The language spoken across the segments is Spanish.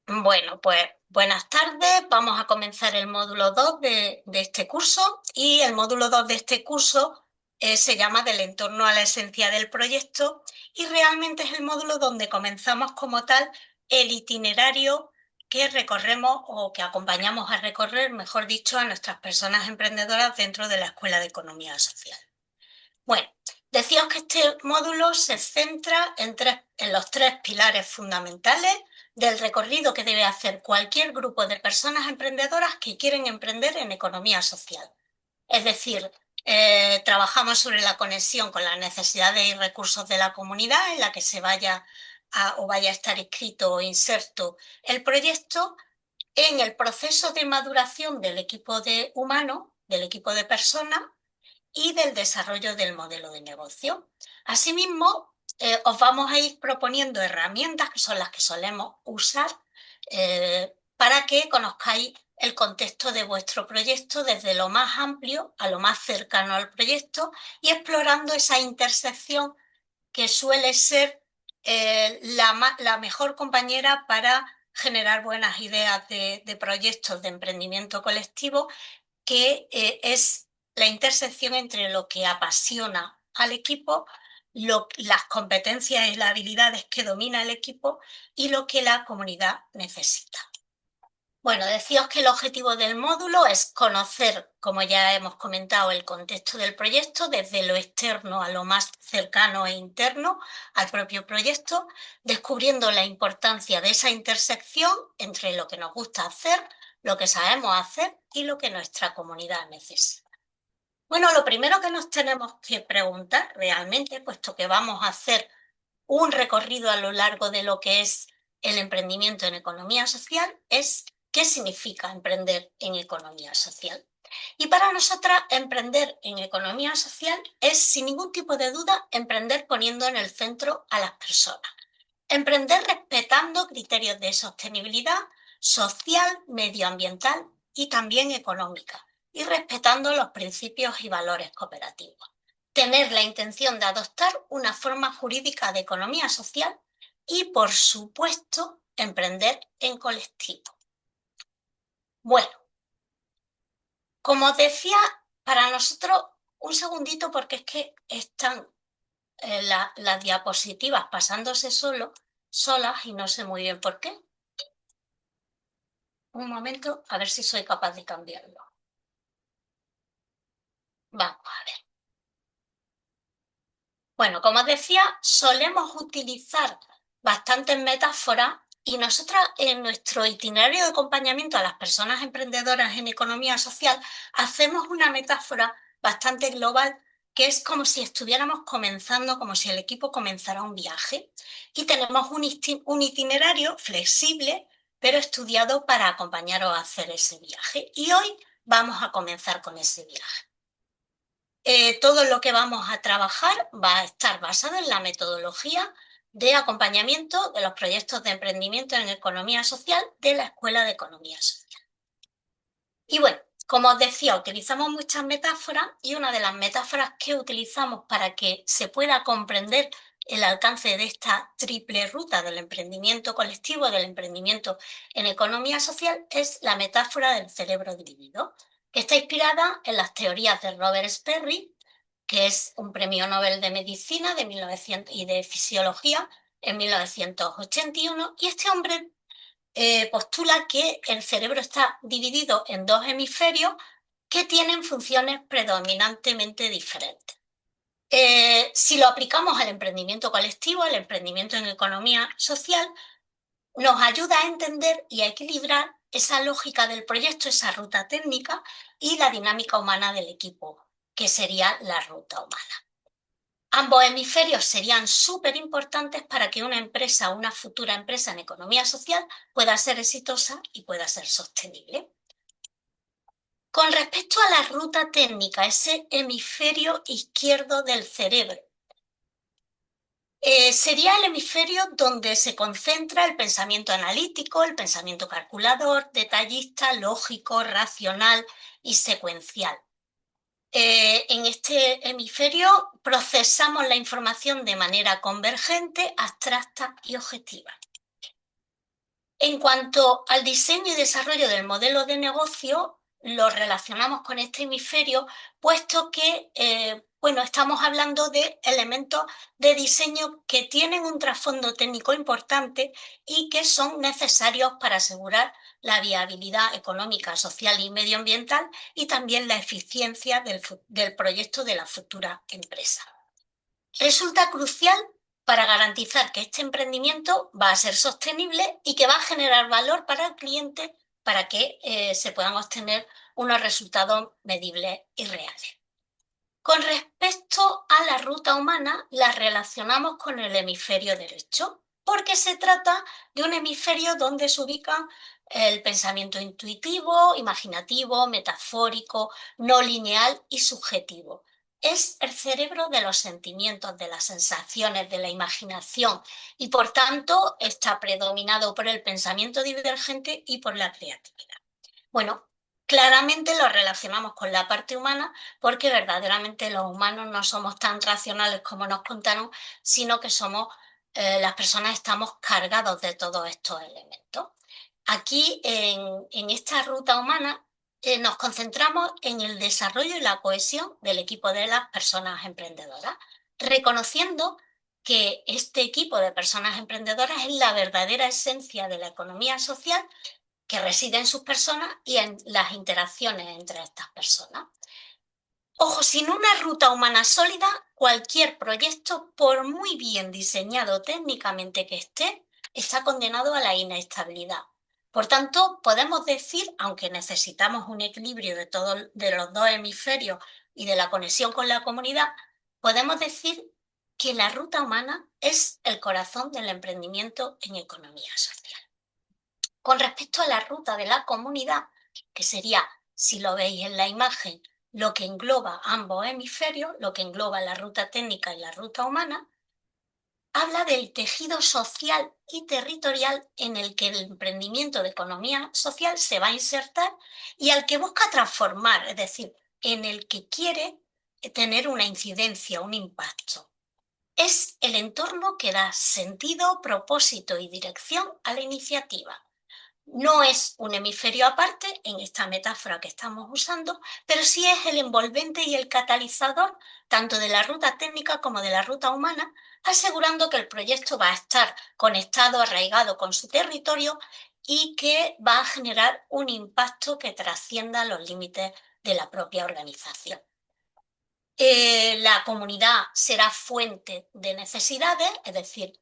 Bueno, pues buenas tardes. Vamos a comenzar el módulo 2 de este curso y el módulo 2 de este curso se llama Del entorno a la esencia del proyecto y realmente es el módulo donde comenzamos como tal el itinerario que recorremos o que acompañamos a recorrer, mejor dicho, a nuestras personas emprendedoras dentro de la Escuela de Economía Social. Bueno, decíamos que este módulo se centra en los tres pilares fundamentales del recorrido que debe hacer cualquier grupo de personas emprendedoras que quieren emprender en economía social. Es decir, trabajamos sobre la conexión con las necesidades y recursos de la comunidad en la que se vaya a estar inscrito o inserto el proyecto, en el proceso de maduración del equipo de humano, del equipo de personas, y del desarrollo del modelo de negocio. Asimismo, os vamos a ir proponiendo herramientas que son las que solemos usar para que conozcáis el contexto de vuestro proyecto desde lo más amplio a lo más cercano al proyecto y explorando esa intersección que suele ser la mejor compañera para generar buenas ideas de proyectos de emprendimiento colectivo, que es la intersección entre lo que apasiona al equipo, las competencias y las habilidades que domina el equipo y lo que la comunidad necesita. Bueno, decíos que el objetivo del módulo es conocer, como ya hemos comentado, el contexto del proyecto, desde lo externo a lo más cercano e interno al propio proyecto, descubriendo la importancia de esa intersección entre lo que nos gusta hacer, lo que sabemos hacer y lo que nuestra comunidad necesita. Bueno, lo primero que nos tenemos que preguntar realmente, puesto que vamos a hacer un recorrido a lo largo de lo que es el emprendimiento en economía social, es qué significa emprender en economía social. Y para nosotras, emprender en economía social es, sin ningún tipo de duda, emprender poniendo en el centro a las personas. Emprender respetando criterios de sostenibilidad social, medioambiental y también económica, y respetando los principios y valores cooperativos. Tener la intención de adoptar una forma jurídica de economía social y, por supuesto, emprender en colectivo. Bueno, como os decía, para nosotros, un segundito porque es que están las diapositivas pasándose solas y no sé muy bien por qué. Un momento, a ver si soy capaz de cambiarlo. Vamos a ver. Bueno, como os decía, solemos utilizar bastantes metáforas y nosotras en nuestro itinerario de acompañamiento a las personas emprendedoras en economía social hacemos una metáfora bastante global, que es como si estuviéramos comenzando, como si el equipo comenzara un viaje y tenemos un itinerario flexible pero estudiado para acompañaros a hacer ese viaje. Y hoy vamos a comenzar con ese viaje. Todo lo que vamos a trabajar va a estar basado en la metodología de acompañamiento de los proyectos de emprendimiento en economía social de la Escuela de Economía Social. Y bueno, como os decía, utilizamos muchas metáforas y una de las metáforas que utilizamos para que se pueda comprender el alcance de esta triple ruta del emprendimiento colectivo, del emprendimiento en economía social, es la metáfora del cerebro dividido, que está inspirada en las teorías de Robert Sperry, que es un premio Nobel de Medicina de 1900 y de Fisiología en 1981, y este hombre postula que el cerebro está dividido en dos hemisferios que tienen funciones predominantemente diferentes. Si lo aplicamos al emprendimiento colectivo, al emprendimiento en economía social, nos ayuda a entender y a equilibrar esa lógica del proyecto, esa ruta técnica y la dinámica humana del equipo, que sería la ruta humana. Ambos hemisferios serían súper importantes para que una empresa, una futura empresa en economía social, pueda ser exitosa y pueda ser sostenible. Con respecto a la ruta técnica, ese hemisferio izquierdo del cerebro, sería el hemisferio donde se concentra el pensamiento analítico, el pensamiento calculador, detallista, lógico, racional y secuencial. En este hemisferio procesamos la información de manera convergente, abstracta y objetiva. En cuanto al diseño y desarrollo del modelo de negocio, lo relacionamos con este hemisferio, puesto que bueno, estamos hablando de elementos de diseño que tienen un trasfondo técnico importante y que son necesarios para asegurar la viabilidad económica, social y medioambiental y también la eficiencia del proyecto de la futura empresa. Resulta crucial para garantizar que este emprendimiento va a ser sostenible y que va a generar valor para el cliente para que se puedan obtener unos resultados medibles y reales. Con respecto a la ruta humana, la relacionamos con el hemisferio derecho, porque se trata de un hemisferio donde se ubica el pensamiento intuitivo, imaginativo, metafórico, no lineal y subjetivo. Es el cerebro de los sentimientos, de las sensaciones, de la imaginación y por tanto está predominado por el pensamiento divergente y por la creatividad. Bueno, claramente lo relacionamos con la parte humana porque verdaderamente los humanos no somos tan racionales como nos contaron, sino que somos, las personas estamos cargados de todos estos elementos. Aquí en esta ruta humana nos concentramos en el desarrollo y la cohesión del equipo de las personas emprendedoras, reconociendo que este equipo de personas emprendedoras es la verdadera esencia de la economía social que reside en sus personas y en las interacciones entre estas personas. Ojo, sin una ruta humana sólida, cualquier proyecto, por muy bien diseñado técnicamente que esté, está condenado a la inestabilidad. Por tanto, podemos decir, aunque necesitamos un equilibrio de los dos hemisferios y de la conexión con la comunidad, podemos decir que la ruta humana es el corazón del emprendimiento en economía social. Con respecto a la ruta de la comunidad, que sería, si lo veis en la imagen, lo que engloba ambos hemisferios, lo que engloba la ruta técnica y la ruta humana, habla del tejido social y territorial en el que el emprendimiento de economía social se va a insertar y al que busca transformar, es decir, en el que quiere tener una incidencia, un impacto. Es el entorno que da sentido, propósito y dirección a la iniciativa. No es un hemisferio aparte en esta metáfora que estamos usando, pero sí es el envolvente y el catalizador tanto de la ruta técnica como de la ruta humana, asegurando que el proyecto va a estar conectado, arraigado con su territorio y que va a generar un impacto que trascienda los límites de la propia organización. La comunidad será fuente de necesidades, es decir,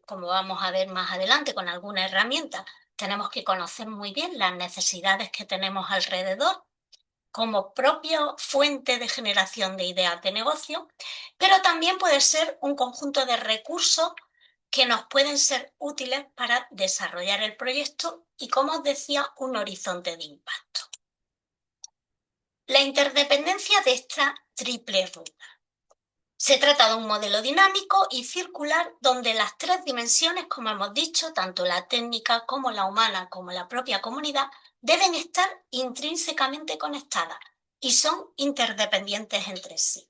como vamos a ver más adelante con alguna herramienta, tenemos que conocer muy bien las necesidades que tenemos alrededor como propia fuente de generación de ideas de negocio, pero también puede ser un conjunto de recursos que nos pueden ser útiles para desarrollar el proyecto y, como os decía, un horizonte de impacto. La interdependencia de esta triple ruta. Se trata de un modelo dinámico y circular donde las tres dimensiones, como hemos dicho, tanto la técnica como la humana como la propia comunidad, deben estar intrínsecamente conectadas y son interdependientes entre sí.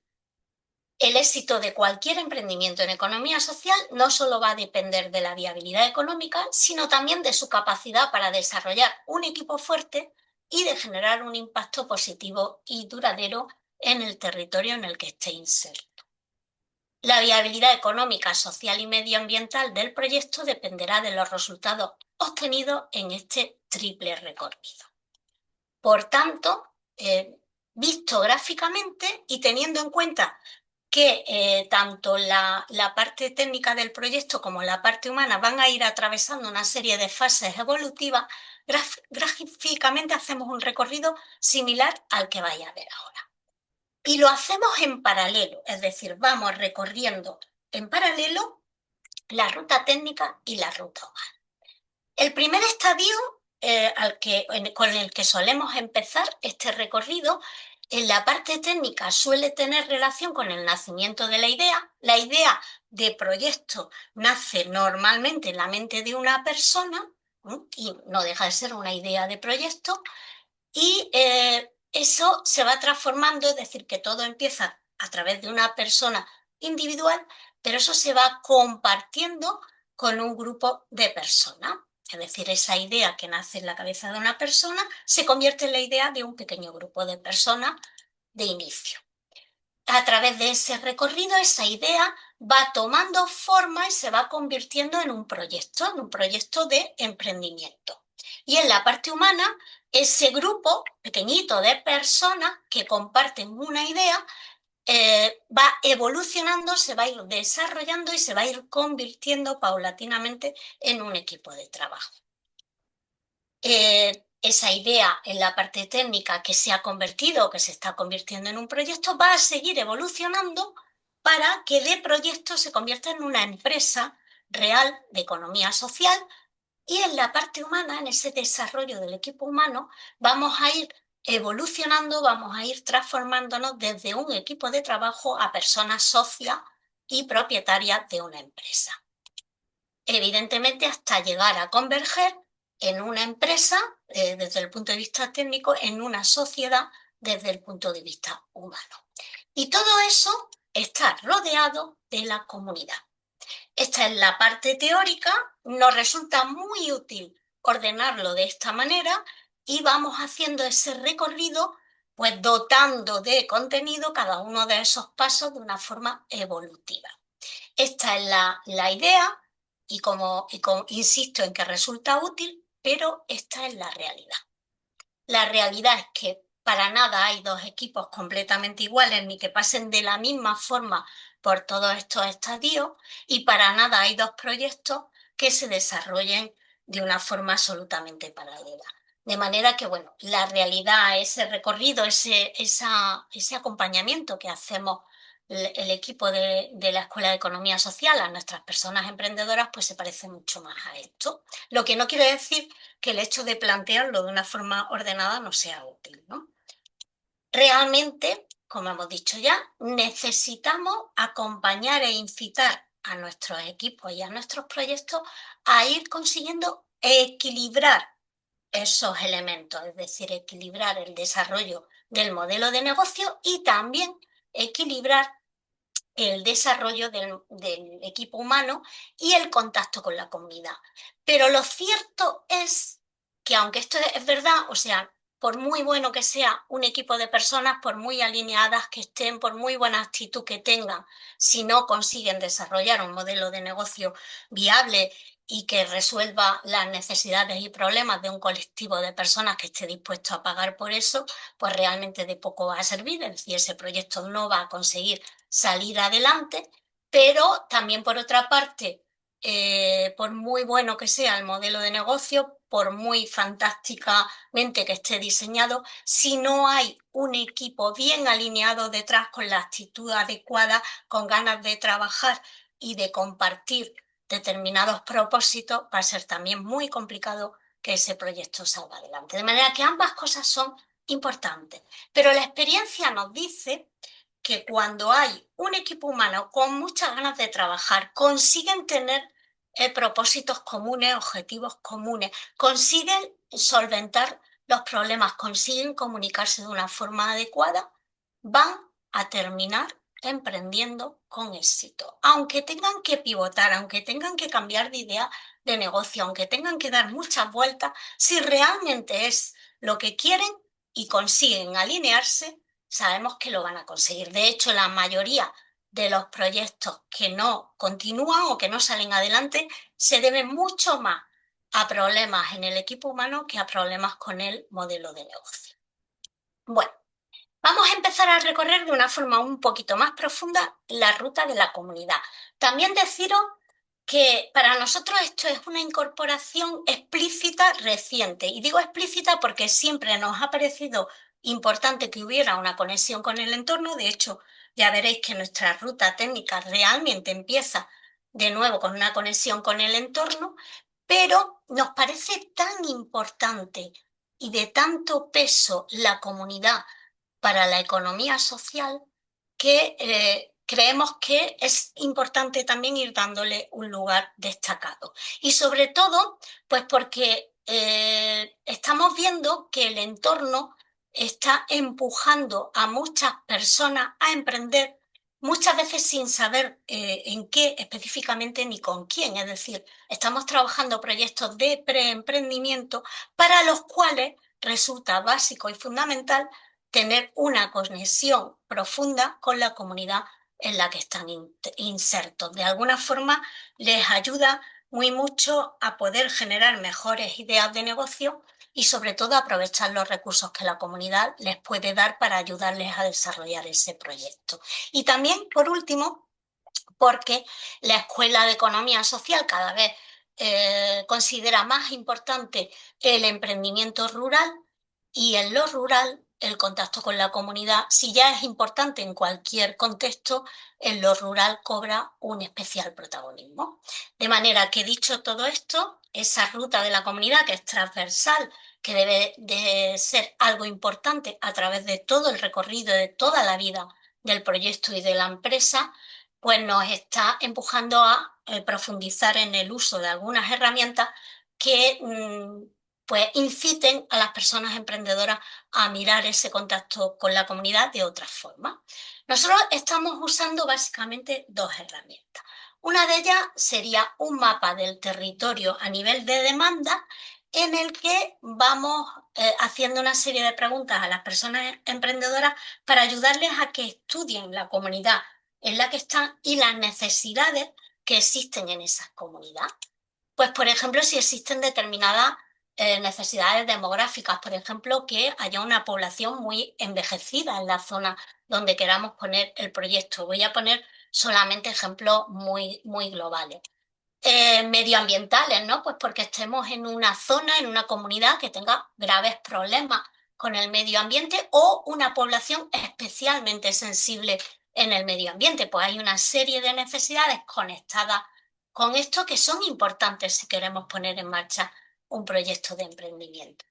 El éxito de cualquier emprendimiento en economía social no solo va a depender de la viabilidad económica, sino también de su capacidad para desarrollar un equipo fuerte y de generar un impacto positivo y duradero en el territorio en el que esté inserto. La viabilidad económica, social y medioambiental del proyecto dependerá de los resultados obtenidos en este triple recorrido. Por tanto, visto gráficamente y teniendo en cuenta que tanto la parte técnica del proyecto como la parte humana van a ir atravesando una serie de fases evolutivas, gráficamente hacemos un recorrido similar al que vais a ver ahora. Y lo hacemos en paralelo, es decir, vamos recorriendo en paralelo la ruta técnica y la ruta humana. El primer estadio con el que solemos empezar este recorrido, en la parte técnica suele tener relación con el nacimiento de la idea. La idea de proyecto nace normalmente en la mente de una persona, y no deja de ser una idea de proyecto, y eso se va transformando, es decir, que todo empieza a través de una persona individual, pero eso se va compartiendo con un grupo de personas. Es decir, esa idea que nace en la cabeza de una persona se convierte en la idea de un pequeño grupo de personas de inicio. A través de ese recorrido, esa idea va tomando forma y se va convirtiendo en un proyecto de emprendimiento. Y en la parte humana, ese grupo pequeñito de personas que comparten una idea va evolucionando, se va a ir desarrollando y se va a ir convirtiendo paulatinamente en un equipo de trabajo. Esa idea en la parte técnica que se ha convertido o que se está convirtiendo en un proyecto va a seguir evolucionando para que de proyecto se convierta en una empresa real de economía social, y en la parte humana, en ese desarrollo del equipo humano, vamos a ir evolucionando, vamos a ir transformándonos desde un equipo de trabajo a personas socias y propietarias de una empresa. Evidentemente, hasta llegar a converger en una empresa, desde el punto de vista técnico, en una sociedad desde el punto de vista humano. Y todo eso está rodeado de la comunidad. Esta es la parte teórica, nos resulta muy útil ordenarlo de esta manera y vamos haciendo ese recorrido, pues dotando de contenido cada uno de esos pasos de una forma evolutiva. Esta es la idea y insisto en que resulta útil, pero esta es la realidad. La realidad es que para nada hay dos equipos completamente iguales ni que pasen de la misma forma por todos estos estadios, y para nada hay dos proyectos que se desarrollen de una forma absolutamente paralela. De manera que, bueno, la realidad, ese recorrido, ese acompañamiento que hacemos el equipo de la Escuela de Economía Social a nuestras personas emprendedoras, pues se parece mucho más a esto. Lo que no quiere decir que el hecho de plantearlo de una forma ordenada no sea útil, ¿no? Realmente, como hemos dicho ya, necesitamos acompañar e incitar a nuestros equipos y a nuestros proyectos a ir consiguiendo equilibrar esos elementos, es decir, equilibrar el desarrollo del modelo de negocio y también equilibrar el desarrollo del equipo humano y el contacto con la comunidad. Pero lo cierto es que, aunque esto es verdad, o sea, por muy bueno que sea un equipo de personas, por muy alineadas que estén, por muy buena actitud que tengan, si no consiguen desarrollar un modelo de negocio viable y que resuelva las necesidades y problemas de un colectivo de personas que esté dispuesto a pagar por eso, pues realmente de poco va a servir, es decir, ese proyecto no va a conseguir salir adelante. Pero también, por otra parte, por muy bueno que sea el modelo de negocio, por muy fantásticamente que esté diseñado, si no hay un equipo bien alineado detrás, con la actitud adecuada, con ganas de trabajar y de compartir determinados propósitos, va a ser también muy complicado que ese proyecto salga adelante. De manera que ambas cosas son importantes. Pero la experiencia nos dice que cuando hay un equipo humano con muchas ganas de trabajar, consiguen tener propósitos comunes, objetivos comunes, consiguen solventar los problemas, consiguen comunicarse de una forma adecuada, van a terminar emprendiendo con éxito. Aunque tengan que pivotar, aunque tengan que cambiar de idea de negocio, aunque tengan que dar muchas vueltas, si realmente es lo que quieren y consiguen alinearse, sabemos que lo van a conseguir. De hecho, la mayoría de los proyectos que no continúan o que no salen adelante se deben mucho más a problemas en el equipo humano que a problemas con el modelo de negocio. Bueno, vamos a empezar a recorrer de una forma un poquito más profunda la ruta de la comunidad. También deciros que para nosotros esto es una incorporación explícita reciente. Y digo explícita porque siempre nos ha parecido importante que hubiera una conexión con el entorno. De hecho, ya veréis que nuestra ruta técnica realmente empieza de nuevo con una conexión con el entorno, pero nos parece tan importante y de tanto peso la comunidad para la economía social que creemos que es importante también ir dándole un lugar destacado. Y sobre todo, pues porque estamos viendo que el entorno está empujando a muchas personas a emprender muchas veces sin saber en qué específicamente ni con quién. Es decir, estamos trabajando proyectos de preemprendimiento para los cuales resulta básico y fundamental tener una conexión profunda con la comunidad en la que están insertos. De alguna forma les ayuda muy mucho a poder generar mejores ideas de negocio y sobre todo aprovechar los recursos que la comunidad les puede dar para ayudarles a desarrollar ese proyecto. Y también, por último, porque la Escuela de Economía Social cada vez considera más importante el emprendimiento rural y en lo rural el contacto con la comunidad, si ya es importante en cualquier contexto, en lo rural cobra un especial protagonismo. De manera que dicho todo esto, esa ruta de la comunidad que es transversal, que debe de ser algo importante a través de todo el recorrido de toda la vida del proyecto y de la empresa, pues nos está empujando a profundizar en el uso de algunas herramientas que pues inciten a las personas emprendedoras a mirar ese contacto con la comunidad de otra forma. Nosotros estamos usando básicamente dos herramientas. Una de ellas sería un mapa del territorio a nivel de demanda en el que vamos haciendo una serie de preguntas a las personas emprendedoras para ayudarles a que estudien la comunidad en la que están y las necesidades que existen en esa comunidad. Pues, por ejemplo, si existen determinadas necesidades demográficas, por ejemplo, que haya una población muy envejecida en la zona donde queramos poner el proyecto. Voy a poner solamente ejemplos muy, muy globales. Medioambientales, ¿no? Pues porque estemos en una zona, en una comunidad que tenga graves problemas con el medio ambiente o una población especialmente sensible en el medio ambiente. Pues hay una serie de necesidades conectadas con esto que son importantes si queremos poner en marcha un proyecto de emprendimiento.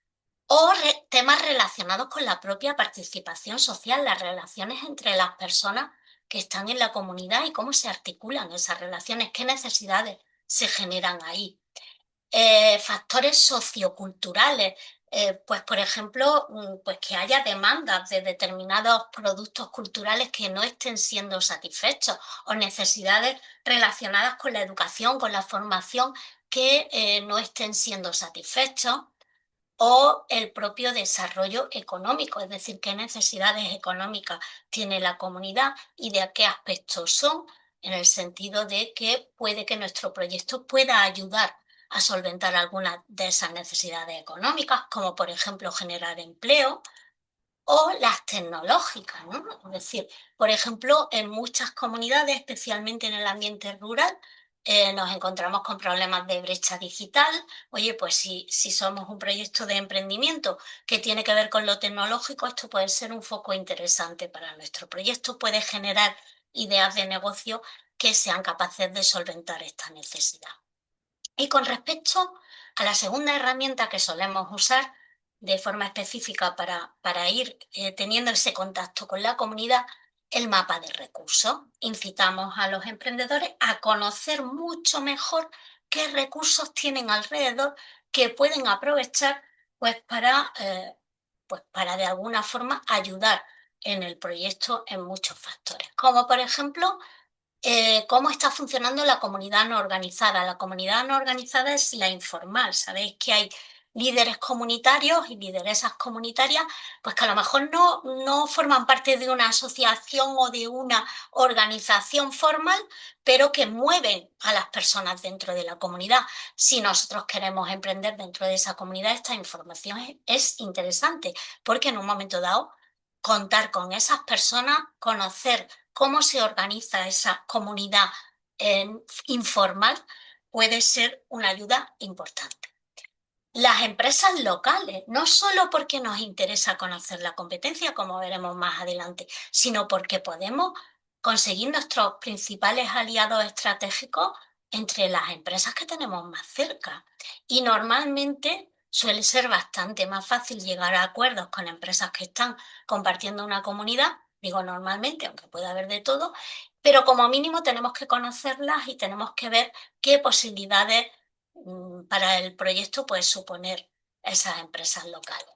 O temas relacionados con la propia participación social, las relaciones entre las personas que están en la comunidad y cómo se articulan esas relaciones, qué necesidades se generan ahí. Factores socioculturales, pues por ejemplo, pues que haya demandas de determinados productos culturales que no estén siendo satisfechos o necesidades relacionadas con la educación, con la formación que no estén siendo satisfechos o el propio desarrollo económico, es decir, qué necesidades económicas tiene la comunidad y de qué aspectos son, en el sentido de que puede que nuestro proyecto pueda ayudar a solventar algunas de esas necesidades económicas, como por ejemplo generar empleo, o las tecnológicas, ¿no? Es decir, por ejemplo, en muchas comunidades, especialmente en el ambiente rural, nos encontramos con problemas de brecha digital. Oye, pues si somos un proyecto de emprendimiento que tiene que ver con lo tecnológico, esto puede ser un foco interesante para nuestro proyecto, puede generar ideas de negocio que sean capaces de solventar esta necesidad. Y con respecto a la segunda herramienta que solemos usar de forma específica para ir teniendo ese contacto con la comunidad, el mapa de recursos. Incitamos a los emprendedores a conocer mucho mejor qué recursos tienen alrededor que pueden aprovechar pues pues para de alguna forma ayudar en el proyecto en muchos factores, como por ejemplo cómo está funcionando la comunidad no organizada. La comunidad no organizada es la informal. Sabéis que hay líderes comunitarios y lideresas comunitarias, pues que a lo mejor no forman parte de una asociación o de una organización formal, pero que mueven a las personas dentro de la comunidad. Si nosotros queremos emprender dentro de esa comunidad, esta información es interesante, porque en un momento dado, contar con esas personas, conocer cómo se organiza esa comunidad informal puede ser una ayuda importante. Las empresas locales, no solo porque nos interesa conocer la competencia, como veremos más adelante, sino porque podemos conseguir nuestros principales aliados estratégicos entre las empresas que tenemos más cerca. Y normalmente suele ser bastante más fácil llegar a acuerdos con empresas que están compartiendo una comunidad, digo normalmente, aunque pueda haber de todo, pero como mínimo tenemos que conocerlas y tenemos que ver qué posibilidades para el proyecto puede suponer esas empresas locales.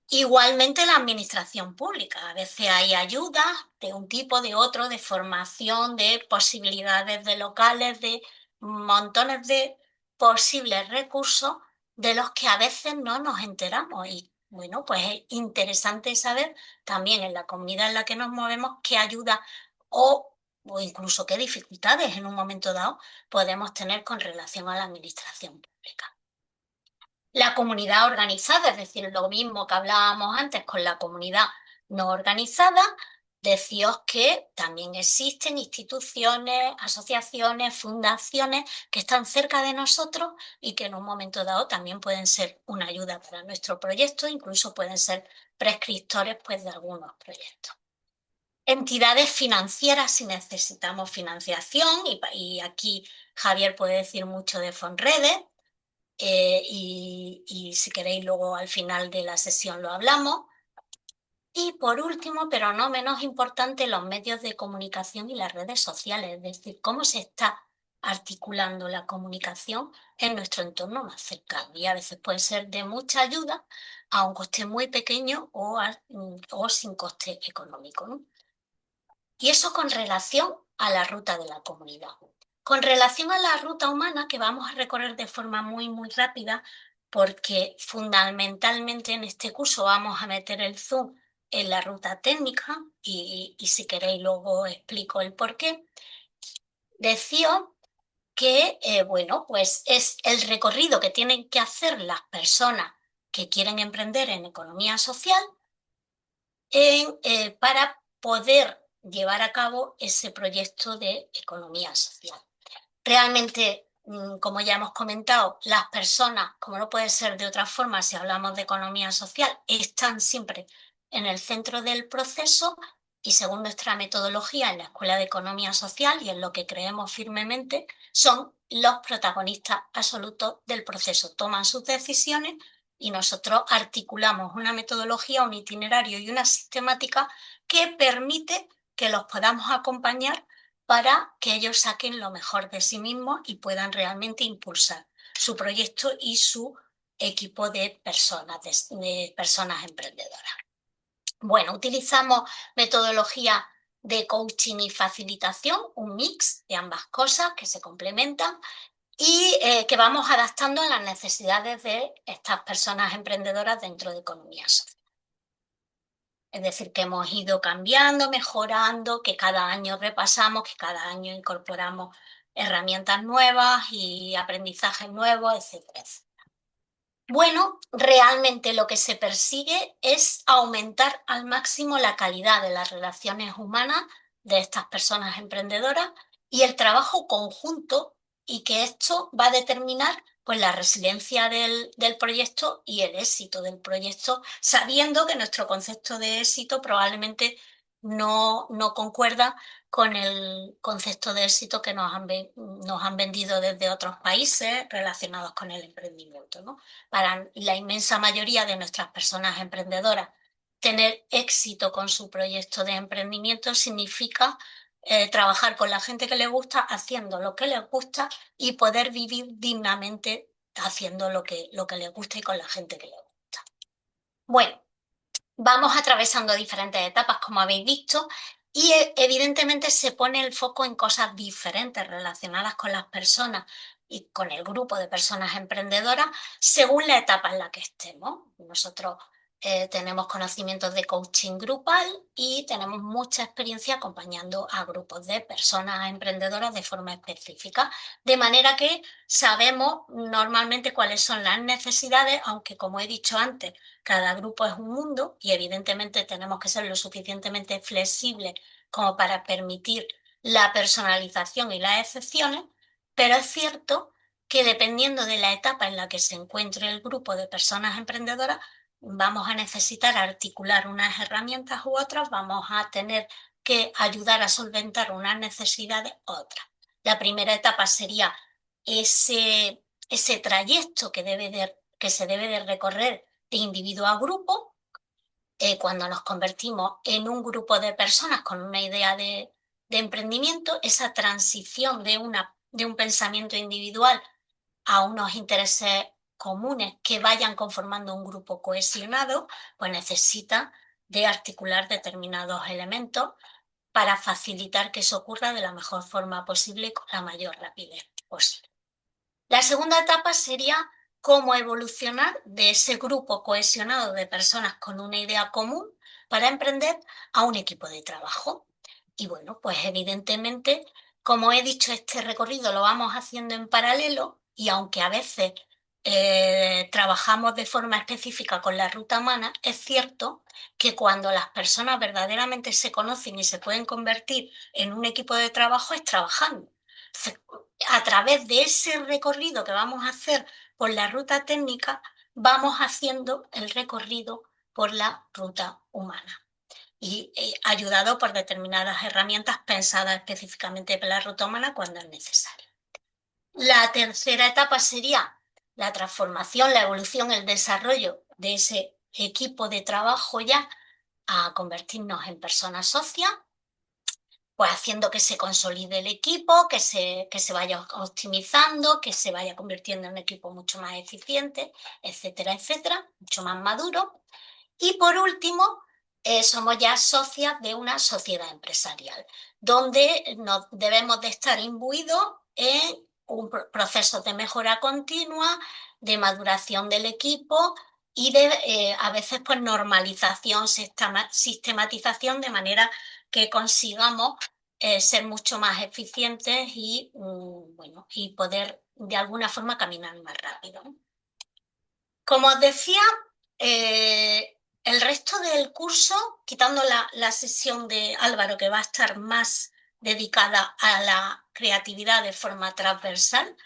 Igualmente la administración pública. A veces hay ayudas de un tipo, de otro, de formación, de posibilidades de locales, de montones de posibles recursos de los que a veces no nos enteramos. Y bueno, pues es interesante saber también en la comunidad en la que nos movemos qué ayuda o incluso qué dificultades en un momento dado podemos tener con relación a la administración pública. La comunidad organizada, es decir, lo mismo que hablábamos antes con la comunidad no organizada, decíos que también existen instituciones, asociaciones, fundaciones que están cerca de nosotros y que en un momento dado también pueden ser una ayuda para nuestro proyecto, incluso pueden ser prescriptores pues, de algunos proyectos. Entidades financieras si necesitamos financiación y aquí Javier puede decir mucho de Fonredes, y si queréis luego al final de la sesión lo hablamos. Y por último, pero no menos importante, los medios de comunicación y las redes sociales, es decir, cómo se está articulando la comunicación en nuestro entorno más cercano. Y a veces puede ser de mucha ayuda a un coste muy pequeño o sin coste económico, ¿no? Y eso con relación a la ruta de la comunidad. Con relación a la ruta humana, que vamos a recorrer de forma muy rápida, porque fundamentalmente en este curso vamos a meter el zoom en la ruta técnica y si queréis luego explico el por qué. Decía que, bueno, pues es el recorrido que tienen que hacer las personas que quieren emprender en economía social para poder llevar a cabo ese proyecto de economía social. Realmente, como ya hemos comentado, las personas, como no puede ser de otra forma si hablamos de economía social, están siempre en el centro del proceso y según nuestra metodología en la Escuela de Economía Social y en lo que creemos firmemente, son los protagonistas absolutos del proceso. Toman sus decisiones y nosotros articulamos una metodología, un itinerario y una sistemática que permite que los podamos acompañar para que ellos saquen lo mejor de sí mismos y puedan realmente impulsar su proyecto y su equipo de personas emprendedoras. Bueno, utilizamos metodología de coaching y facilitación, un mix de ambas cosas que se complementan y que vamos adaptando a las necesidades de estas personas emprendedoras dentro de economía social. Es decir, que hemos ido cambiando, mejorando, que cada año repasamos, que cada año incorporamos herramientas nuevas y aprendizajes nuevos, etcétera. Bueno, realmente lo que se persigue es aumentar al máximo la calidad de las relaciones humanas de estas personas emprendedoras y el trabajo conjunto y que esto va a determinar pues, la resiliencia del proyecto y el éxito del proyecto, sabiendo que nuestro concepto de éxito probablemente no concuerda con el concepto de éxito que nos han vendido desde otros países relacionados con el emprendimiento, ¿no? Para la inmensa mayoría de nuestras personas emprendedoras, tener éxito con su proyecto de emprendimiento significa trabajar con la gente que les gusta, haciendo lo que les gusta y poder vivir dignamente haciendo lo que les gusta y con la gente que les gusta. Bueno, vamos atravesando diferentes etapas, como habéis visto, y evidentemente se pone el foco en cosas diferentes relacionadas con las personas y con el grupo de personas emprendedoras según la etapa en la que estemos. Nosotros tenemos conocimientos de coaching grupal y tenemos mucha experiencia acompañando a grupos de personas emprendedoras de forma específica, de manera que sabemos normalmente cuáles son las necesidades, aunque como he dicho antes, cada grupo es un mundo y evidentemente tenemos que ser lo suficientemente flexibles como para permitir la personalización y las excepciones, pero es cierto que dependiendo de la etapa en la que se encuentre el grupo de personas emprendedoras, vamos a necesitar articular unas herramientas u otras, vamos a tener que ayudar a solventar unas necesidades u otras. La primera etapa sería ese trayecto que se debe de recorrer de individuo a grupo, cuando nos convertimos en un grupo de personas con una idea de emprendimiento, esa transición de un pensamiento individual a unos intereses comunes que vayan conformando un grupo cohesionado, pues necesita de articular determinados elementos para facilitar que eso ocurra de la mejor forma posible y con la mayor rapidez posible. La segunda etapa sería cómo evolucionar de ese grupo cohesionado de personas con una idea común para emprender a un equipo de trabajo. Y bueno, pues evidentemente, como he dicho, este recorrido lo vamos haciendo en paralelo y aunque a veces trabajamos de forma específica con la ruta humana, es cierto que cuando las personas verdaderamente se conocen y se pueden convertir en un equipo de trabajo es trabajando. A través de ese recorrido que vamos a hacer por la ruta técnica, vamos haciendo el recorrido por la ruta humana y ayudado por determinadas herramientas pensadas específicamente para la ruta humana cuando es necesario. La tercera etapa sería la transformación, la evolución, el desarrollo de ese equipo de trabajo ya a convertirnos en personas socias, pues haciendo que se consolide el equipo, que se vaya optimizando, que se vaya convirtiendo en un equipo mucho más eficiente, etcétera, etcétera, mucho más maduro. Y por último, somos ya socias de una sociedad empresarial, donde nos debemos de estar imbuidos en un proceso de mejora continua, de maduración del equipo y de a veces pues normalización, sistematización, de manera que consigamos ser mucho más eficientes y, bueno, y poder de alguna forma caminar más rápido. Como os decía, el resto del curso, quitando la sesión de Álvaro, que va a estar más dedicada a la creatividad de forma transversal,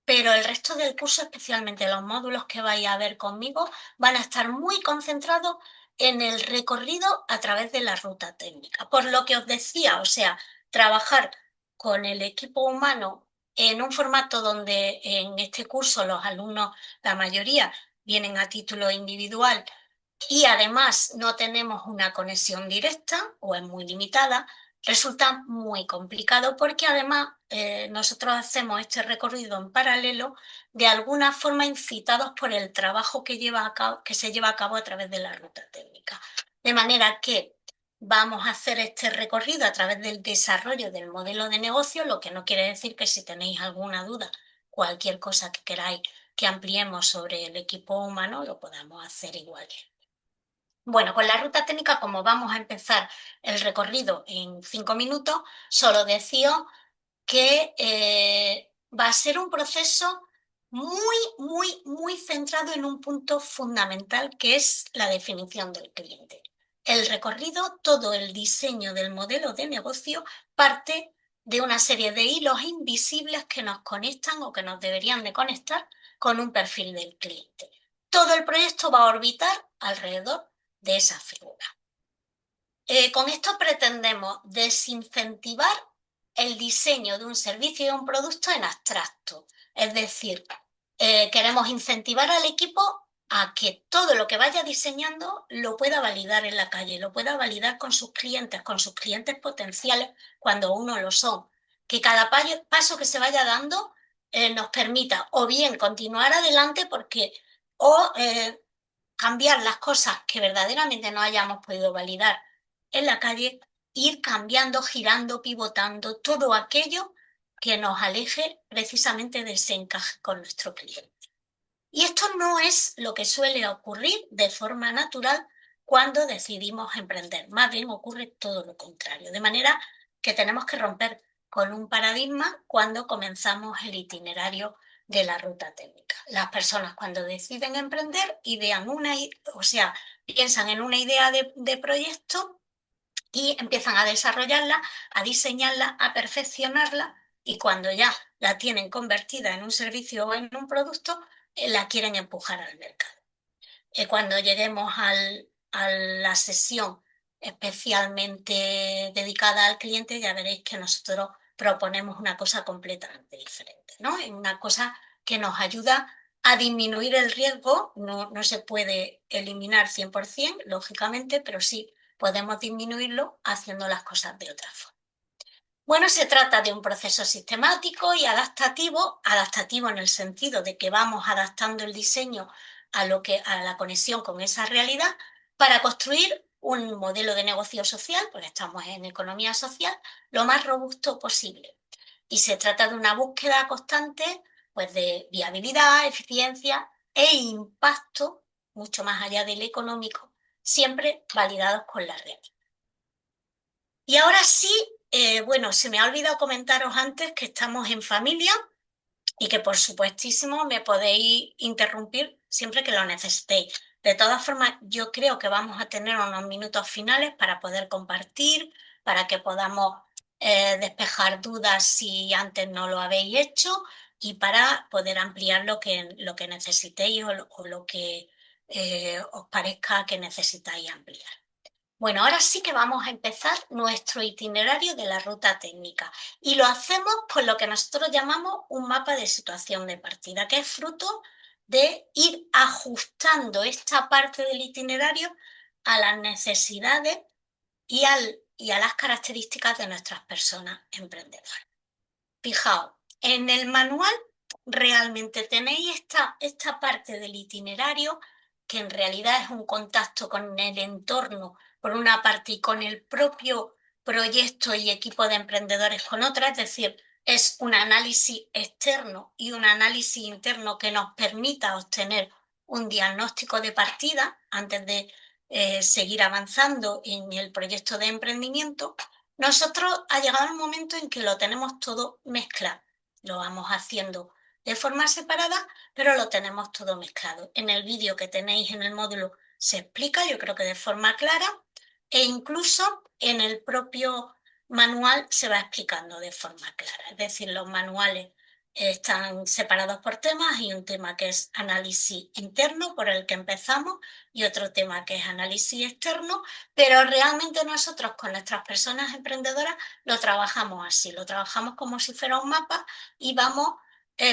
pero el resto del curso, especialmente los módulos que vais a ver conmigo, van a estar muy concentrados en el recorrido a través de la ruta técnica. Por lo que os decía, o sea, trabajar con el equipo humano en un formato donde en este curso los alumnos, la mayoría, vienen a título individual y además no tenemos una conexión directa o es muy limitada, resulta muy complicado porque además nosotros hacemos este recorrido en paralelo de alguna forma incitados por el trabajo que se lleva a cabo a través de la ruta técnica. De manera que vamos a hacer este recorrido a través del desarrollo del modelo de negocio, lo que no quiere decir que si tenéis alguna duda, cualquier cosa que queráis que ampliemos sobre el equipo humano, lo podamos hacer igual. Bueno, con la ruta técnica, como vamos a empezar el recorrido en 5 minutos, solo deciros que va a ser un proceso muy centrado en un punto fundamental, que es la definición del cliente. El recorrido, todo el diseño del modelo de negocio parte de una serie de hilos invisibles que nos conectan o que nos deberían de conectar con un perfil del cliente. Todo el proyecto va a orbitar alrededor de esa figura. Con esto pretendemos desincentivar el diseño de un servicio y un producto en abstracto. Es decir, queremos incentivar al equipo a que todo lo que vaya diseñando lo pueda validar en la calle, lo pueda validar con sus clientes potenciales cuando uno lo son. Que cada paso que se vaya dando nos permita o bien continuar adelante o cambiar las cosas que verdaderamente no hayamos podido validar en la calle, ir cambiando, girando, pivotando, todo aquello que nos aleje precisamente de ese encaje con nuestro cliente. Y esto no es lo que suele ocurrir de forma natural cuando decidimos emprender, más bien ocurre todo lo contrario, de manera que tenemos que romper con un paradigma cuando comenzamos el itinerario de la ruta técnica. Las personas cuando deciden emprender piensan en una idea de proyecto y empiezan a desarrollarla, a diseñarla, a perfeccionarla y cuando ya la tienen convertida en un servicio o en un producto, la quieren empujar al mercado. Cuando lleguemos a la sesión especialmente dedicada al cliente, ya veréis que nosotros proponemos una cosa completamente diferente, ¿no? Una cosa que nos ayuda a disminuir el riesgo, no se puede eliminar 100%, lógicamente, pero sí podemos disminuirlo haciendo las cosas de otra forma. Bueno, se trata de un proceso sistemático y adaptativo en el sentido de que vamos adaptando el diseño a la conexión con esa realidad para construir un modelo de negocio social, porque estamos en economía social, lo más robusto posible. Y se trata de una búsqueda constante, pues, de viabilidad, eficiencia e impacto, mucho más allá del económico, siempre validados con la realidad. Y ahora sí, bueno, se me ha olvidado comentaros antes que estamos en familia y que por supuestísimo me podéis interrumpir siempre que lo necesitéis. De todas formas, yo creo que vamos a tener unos minutos finales para poder compartir, para que podamos despejar dudas si antes no lo habéis hecho y para poder ampliar lo que necesitéis o lo que os parezca que necesitáis ampliar. Bueno, ahora sí que vamos a empezar nuestro itinerario de la ruta técnica y lo hacemos con lo que nosotros llamamos un mapa de situación de partida, que es fruto de ir ajustando esta parte del itinerario a las necesidades y a las características de nuestras personas emprendedoras. Fijaos, en el manual realmente tenéis esta parte del itinerario que en realidad es un contacto con el entorno por una parte y con el propio proyecto y equipo de emprendedores con otra, es decir, es un análisis externo y un análisis interno que nos permita obtener un diagnóstico de partida antes de seguir avanzando en el proyecto de emprendimiento. Nosotros ha llegado un momento en que lo tenemos todo mezclado. Lo vamos haciendo de forma separada, pero lo tenemos todo mezclado. En el vídeo que tenéis en el módulo se explica, yo creo que de forma clara, e incluso en el propio manual se va explicando de forma clara. Es decir, los manuales están separados por temas. Hay un tema que es análisis interno, por el que empezamos, y otro tema que es análisis externo, pero realmente nosotros con nuestras personas emprendedoras lo trabajamos así, lo trabajamos como si fuera un mapa y vamos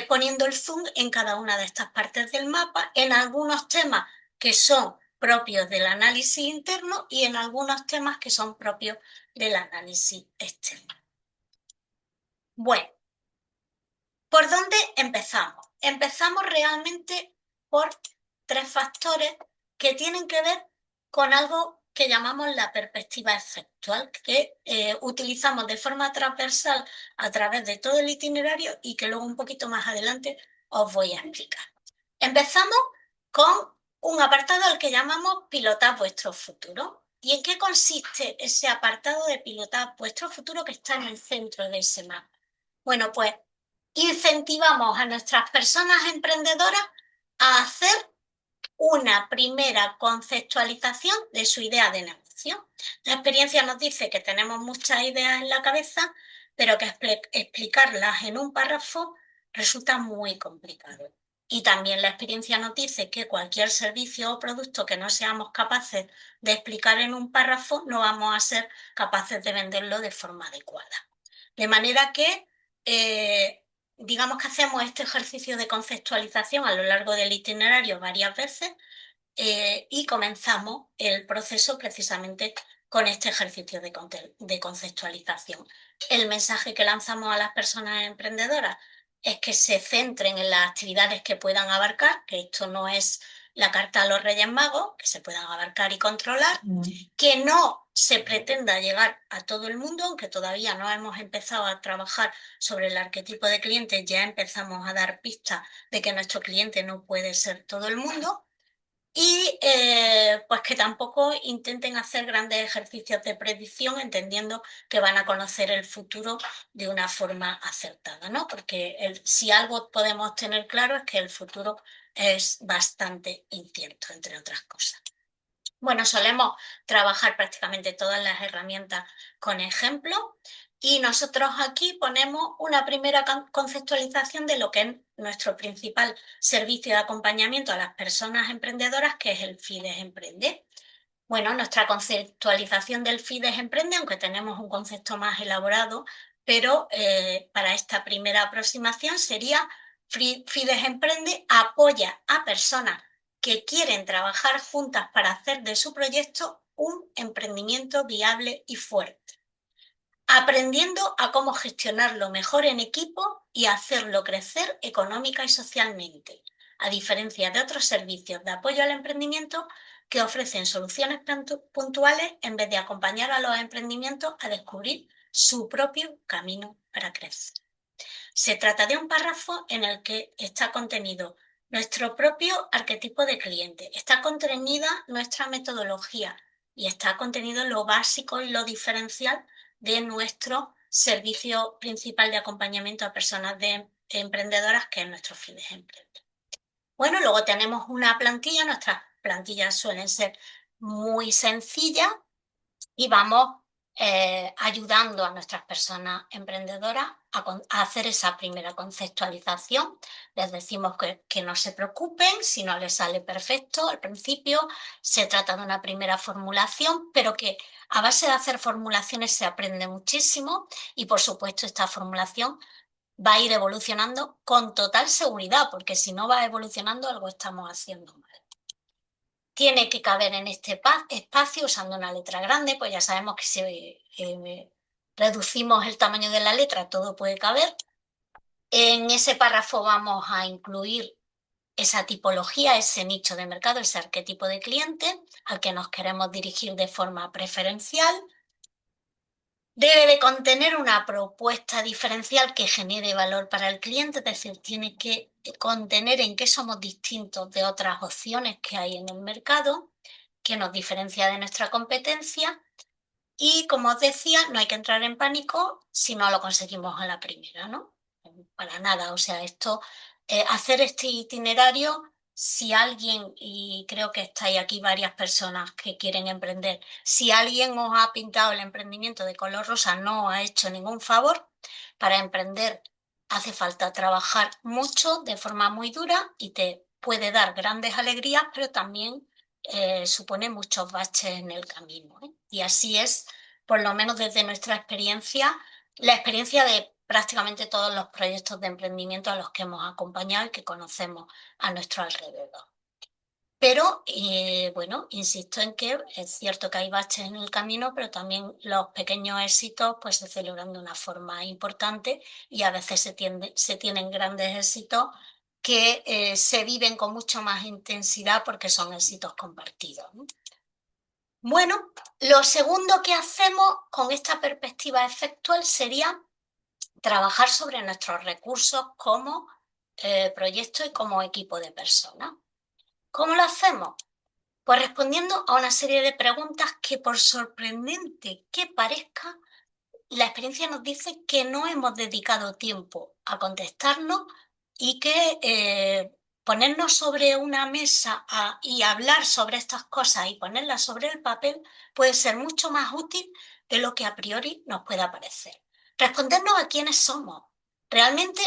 poniendo el zoom en cada una de estas partes del mapa, en algunos temas que son propios del análisis interno y en algunos temas que son propios del análisis externo. Bueno, ¿por dónde empezamos? Empezamos realmente por tres factores que tienen que ver con algo que llamamos la perspectiva efectual, que utilizamos de forma transversal a través de todo el itinerario y que luego un poquito más adelante os voy a explicar. Empezamos con un apartado al que llamamos pilotar vuestro futuro. ¿Y en qué consiste ese apartado de pilotar vuestro futuro que está en el centro de ese mapa? Bueno, pues incentivamos a nuestras personas emprendedoras a hacer una primera conceptualización de su idea de negocio. La experiencia nos dice que tenemos muchas ideas en la cabeza, pero que explicarlas en un párrafo resulta muy complicado. Y también la experiencia nos dice que cualquier servicio o producto que no seamos capaces de explicar en un párrafo, no vamos a ser capaces de venderlo de forma adecuada. De manera que digamos que hacemos este ejercicio de conceptualización a lo largo del itinerario varias veces y comenzamos el proceso precisamente con este ejercicio de conceptualización. El mensaje que lanzamos a las personas emprendedoras es que se centren en las actividades que puedan abarcar, que esto no es la carta a los Reyes Magos, que se puedan abarcar y controlar, que no se pretenda llegar a todo el mundo, aunque todavía no hemos empezado a trabajar sobre el arquetipo de cliente, ya empezamos a dar pistas de que nuestro cliente no puede ser todo el mundo, y pues que tampoco intenten hacer grandes ejercicios de predicción, entendiendo que van a conocer el futuro de una forma acertada, ¿no? Porque si algo podemos tener claro es que el futuro es bastante incierto, entre otras cosas. Bueno, solemos trabajar prácticamente todas las herramientas con ejemplos y nosotros aquí ponemos una primera conceptualización de lo que es nuestro principal servicio de acompañamiento a las personas emprendedoras, que es el FIDES Emprende. Bueno, nuestra conceptualización del FIDES Emprende, aunque tenemos un concepto más elaborado, pero para esta primera aproximación sería FIDES Emprende apoya a personas que quieren trabajar juntas para hacer de su proyecto un emprendimiento viable y fuerte. aprendiendo a cómo gestionarlo mejor en equipo y hacerlo crecer económica y socialmente, a diferencia de otros servicios de apoyo al emprendimiento que ofrecen soluciones puntuales en vez de acompañar a los emprendimientos a descubrir su propio camino para crecer. Se trata de un párrafo en el que está contenido nuestro propio arquetipo de cliente, está contenida nuestra metodología y está contenido lo básico y lo diferencial de nuestro servicio principal de acompañamiento a personas emprendedoras, que es nuestro Fides Emprende. Bueno, luego tenemos una plantilla, nuestras plantillas suelen ser muy sencillas y vamos ayudando a nuestras personas emprendedoras a hacer esa primera conceptualización. Les decimos que no se preocupen si no les sale perfecto al principio. Se trata de una primera formulación, pero que a base de hacer formulaciones se aprende muchísimo y, por supuesto, esta formulación va a ir evolucionando con total seguridad, porque si no va evolucionando algo estamos haciendo mal. Tiene que caber en este espacio usando una letra grande, pues ya sabemos que si reducimos el tamaño de la letra, todo puede caber. En ese párrafo vamos a incluir esa tipología, ese nicho de mercado, ese arquetipo de cliente al que nos queremos dirigir de forma preferencial. Debe de contener una propuesta diferencial que genere valor para el cliente, es decir, tiene que contener en qué somos distintos de otras opciones que hay en el mercado, que nos diferencia de nuestra competencia. Y como os decía, no hay que entrar en pánico si no lo conseguimos a la primera, ¿no? Para nada, o sea, hacer este itinerario, si alguien, y creo que estáis aquí varias personas que quieren emprender, si alguien os ha pintado el emprendimiento de color rosa, no os ha hecho ningún favor. Para emprender hace falta trabajar mucho, de forma muy dura, y te puede dar grandes alegrías, pero también supone muchos baches en el camino, ¿eh? Y así es, por lo menos desde nuestra experiencia, la experiencia de prácticamente todos los proyectos de emprendimiento a los que hemos acompañado y que conocemos a nuestro alrededor. Pero, bueno, insisto en que es cierto que hay baches en el camino, pero también los pequeños éxitos pues, se celebran de una forma importante y a veces se tienen grandes éxitos que se viven con mucho más intensidad porque son éxitos compartidos, ¿no? Bueno, lo segundo que hacemos con esta perspectiva efectual sería trabajar sobre nuestros recursos como proyecto y como equipo de personas. ¿Cómo lo hacemos? Pues respondiendo a una serie de preguntas que, por sorprendente que parezca, la experiencia nos dice que no hemos dedicado tiempo a contestarnos y que ponernos sobre una mesa y hablar sobre estas cosas y ponerlas sobre el papel puede ser mucho más útil de lo que a priori nos pueda parecer. Respondernos a quiénes somos, realmente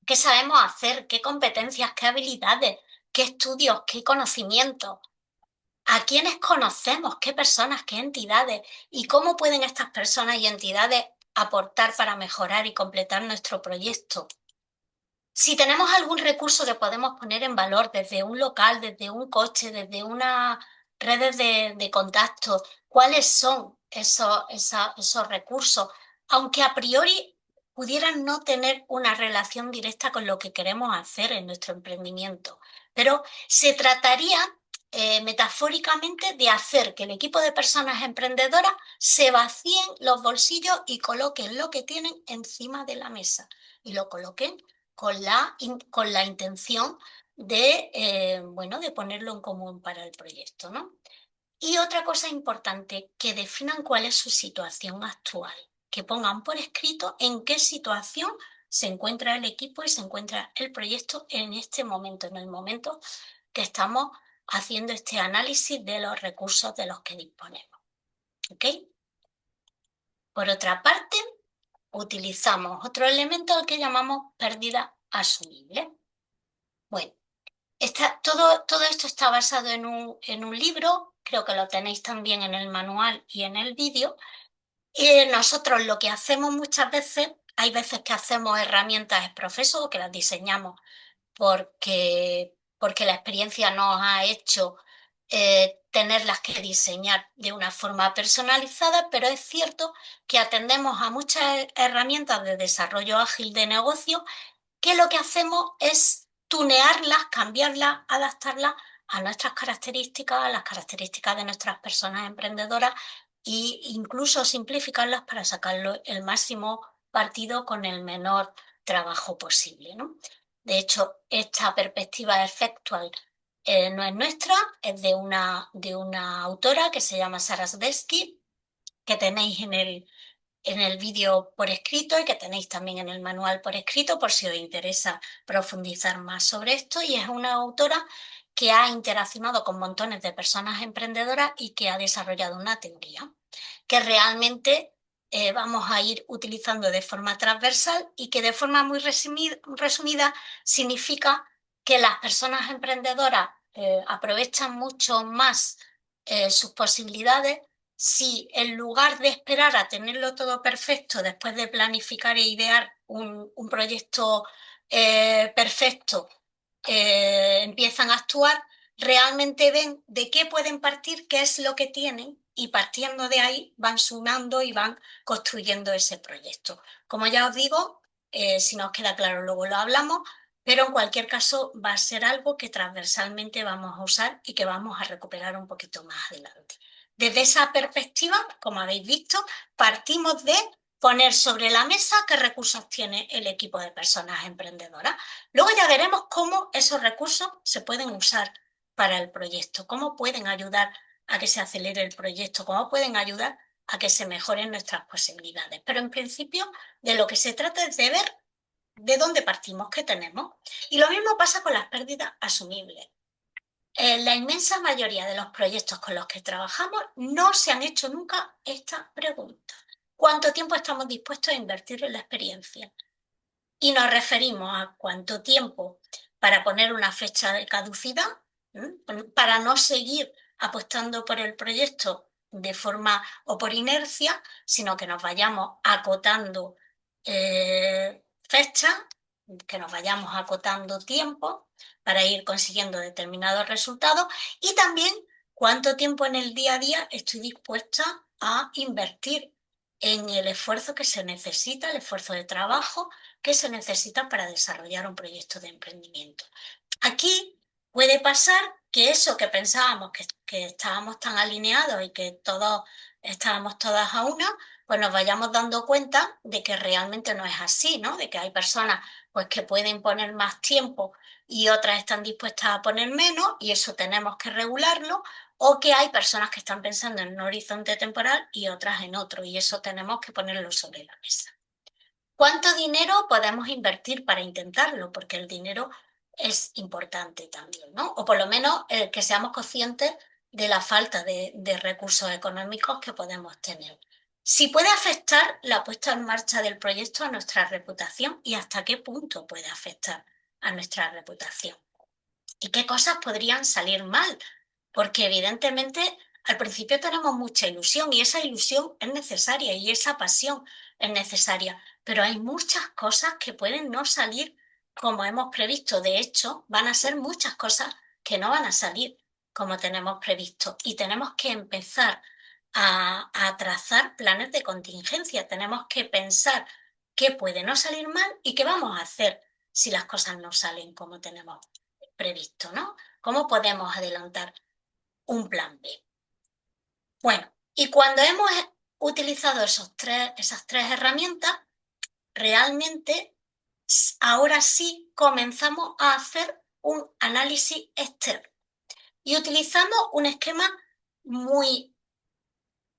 qué sabemos hacer, qué competencias, qué habilidades, qué estudios, qué conocimientos, a quiénes conocemos, qué personas, qué entidades y cómo pueden estas personas y entidades aportar para mejorar y completar nuestro proyecto. Si tenemos algún recurso que podemos poner en valor desde un local, desde un coche, desde unas redes de contacto, ¿cuáles son esos recursos? Aunque a priori pudieran no tener una relación directa con lo que queremos hacer en nuestro emprendimiento, pero se trataría metafóricamente de hacer que el equipo de personas emprendedoras se vacíen los bolsillos y coloquen lo que tienen encima de la mesa y lo coloquen con la intención de, bueno, de ponerlo en común para el proyecto, ¿no? Y otra cosa importante, que definan cuál es su situación actual, que pongan por escrito en qué situación se encuentra el equipo y se encuentra el proyecto en este momento, en el momento que estamos haciendo este análisis de los recursos de los que disponemos. ¿Ok? Por otra parte, utilizamos otro elemento al que llamamos pérdida asumible. Bueno, todo esto está basado en un libro, creo que lo tenéis también en el manual y en el vídeo. Y nosotros lo que hacemos muchas veces, hay veces que hacemos herramientas profeso o que las diseñamos porque la experiencia nos ha hecho tenerlas que diseñar de una forma personalizada, pero es cierto que atendemos a muchas herramientas de desarrollo ágil de negocio que lo que hacemos es tunearlas, cambiarlas, adaptarlas a nuestras características, a las características de nuestras personas emprendedoras e incluso simplificarlas para sacarlo el máximo partido con el menor trabajo posible, ¿no? De hecho, esta perspectiva efectual no es nuestra, es de una autora que se llama Sara Svedski, que tenéis en el vídeo por escrito y que tenéis también en el manual por escrito por si os interesa profundizar más sobre esto. Y es una autora que ha interaccionado con montones de personas emprendedoras y que ha desarrollado una teoría que realmente vamos a ir utilizando de forma transversal y que de forma muy resumida significa que las personas emprendedoras aprovechan mucho más sus posibilidades si en lugar de esperar a tenerlo todo perfecto después de planificar e idear un proyecto perfecto, empiezan a actuar, realmente ven de qué pueden partir, qué es lo que tienen y partiendo de ahí van sumando y van construyendo ese proyecto. Como ya os digo, si no os queda claro luego lo hablamos, pero en cualquier caso va a ser algo que transversalmente vamos a usar y que vamos a recuperar un poquito más adelante. Desde esa perspectiva, como habéis visto, partimos de poner sobre la mesa qué recursos tiene el equipo de personas emprendedoras. Luego ya veremos cómo esos recursos se pueden usar para el proyecto, cómo pueden ayudar a que se acelere el proyecto, cómo pueden ayudar a que se mejoren nuestras posibilidades. Pero en principio de lo que se trata es de ver de dónde partimos, qué tenemos. Y lo mismo pasa con las pérdidas asumibles. En la inmensa mayoría de los proyectos con los que trabajamos no se han hecho nunca esta pregunta. ¿Cuánto tiempo estamos dispuestos a invertir en la experiencia? Y nos referimos a cuánto tiempo para poner una fecha de caducidad, para no seguir apostando por el proyecto de forma o por inercia, sino que nos vayamos acotando fechas, que nos vayamos acotando tiempo para ir consiguiendo determinados resultados y también cuánto tiempo en el día a día estoy dispuesta a invertir en el esfuerzo que se necesita, el esfuerzo de trabajo que se necesita para desarrollar un proyecto de emprendimiento. Aquí puede pasar que eso que pensábamos que estábamos tan alineados y que todos estábamos todas a una, pues nos vayamos dando cuenta de que realmente no es así, ¿no? De que hay personas pues que pueden poner más tiempo y otras están dispuestas a poner menos y eso tenemos que regularlo, o que hay personas que están pensando en un horizonte temporal y otras en otro y eso tenemos que ponerlo sobre la mesa. ¿Cuánto dinero podemos invertir para intentarlo? Porque el dinero es importante también, ¿no? O por lo menos que seamos conscientes de la falta de recursos económicos que podemos tener. Si puede afectar la puesta en marcha del proyecto a nuestra reputación y hasta qué punto puede afectar a nuestra reputación. ¿Y qué cosas podrían salir mal? Porque evidentemente al principio tenemos mucha ilusión y esa ilusión es necesaria y esa pasión es necesaria, pero hay muchas cosas que pueden no salir como hemos previsto. De hecho, van a ser muchas cosas que no van a salir como tenemos previsto y tenemos que empezar a trazar planes de contingencia. Tenemos que pensar qué puede no salir mal y qué vamos a hacer si las cosas no salen como tenemos previsto, ¿no? ¿Cómo podemos adelantar un plan B? Bueno, y cuando hemos utilizado esas tres herramientas, realmente ahora sí comenzamos a hacer un análisis externo y utilizamos un esquema muy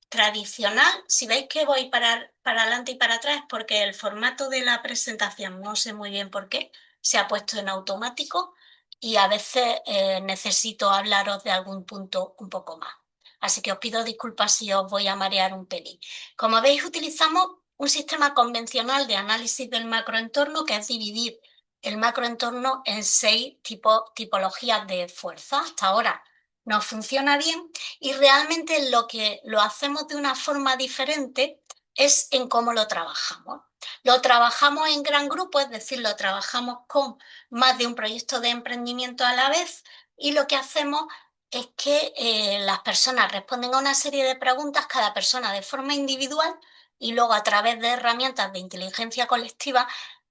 tradicional. Si veis que voy para adelante y para atrás, porque el formato de la presentación, no sé muy bien por qué, se ha puesto en automático y a veces necesito hablaros de algún punto un poco más. Así que os pido disculpas si os voy a marear un pelín. Como veis, utilizamos un sistema convencional de análisis del macroentorno, que es dividir el macroentorno en 6 tipologías de fuerza. Hasta ahora nos funciona bien y realmente lo que lo hacemos de una forma diferente es en cómo lo trabajamos. Lo trabajamos en gran grupo, es decir, lo trabajamos con más de un proyecto de emprendimiento a la vez y lo que hacemos es que las personas responden a una serie de preguntas, cada persona de forma individual, y luego a través de herramientas de inteligencia colectiva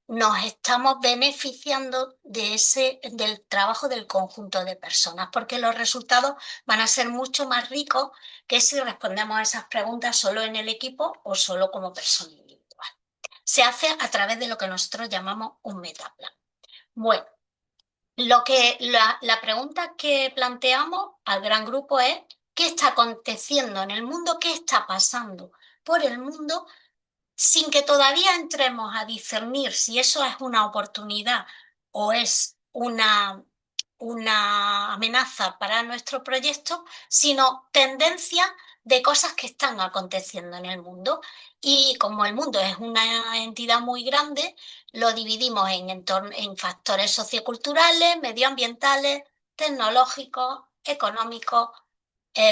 nos estamos beneficiando del trabajo del conjunto de personas, porque los resultados van a ser mucho más ricos que si respondemos a esas preguntas solo en el equipo o solo como persona individual. Se hace a través de lo que nosotros llamamos un metaplan. Bueno, la pregunta que planteamos al gran grupo es: ¿qué está aconteciendo en el mundo? ¿Qué está pasando por el mundo? Sin que todavía entremos a discernir si eso es una oportunidad o es una amenaza para nuestro proyecto, sino tendencias de cosas que están aconteciendo en el mundo. Y como el mundo es una entidad muy grande, lo dividimos en factores socioculturales, medioambientales, tecnológicos, económicos,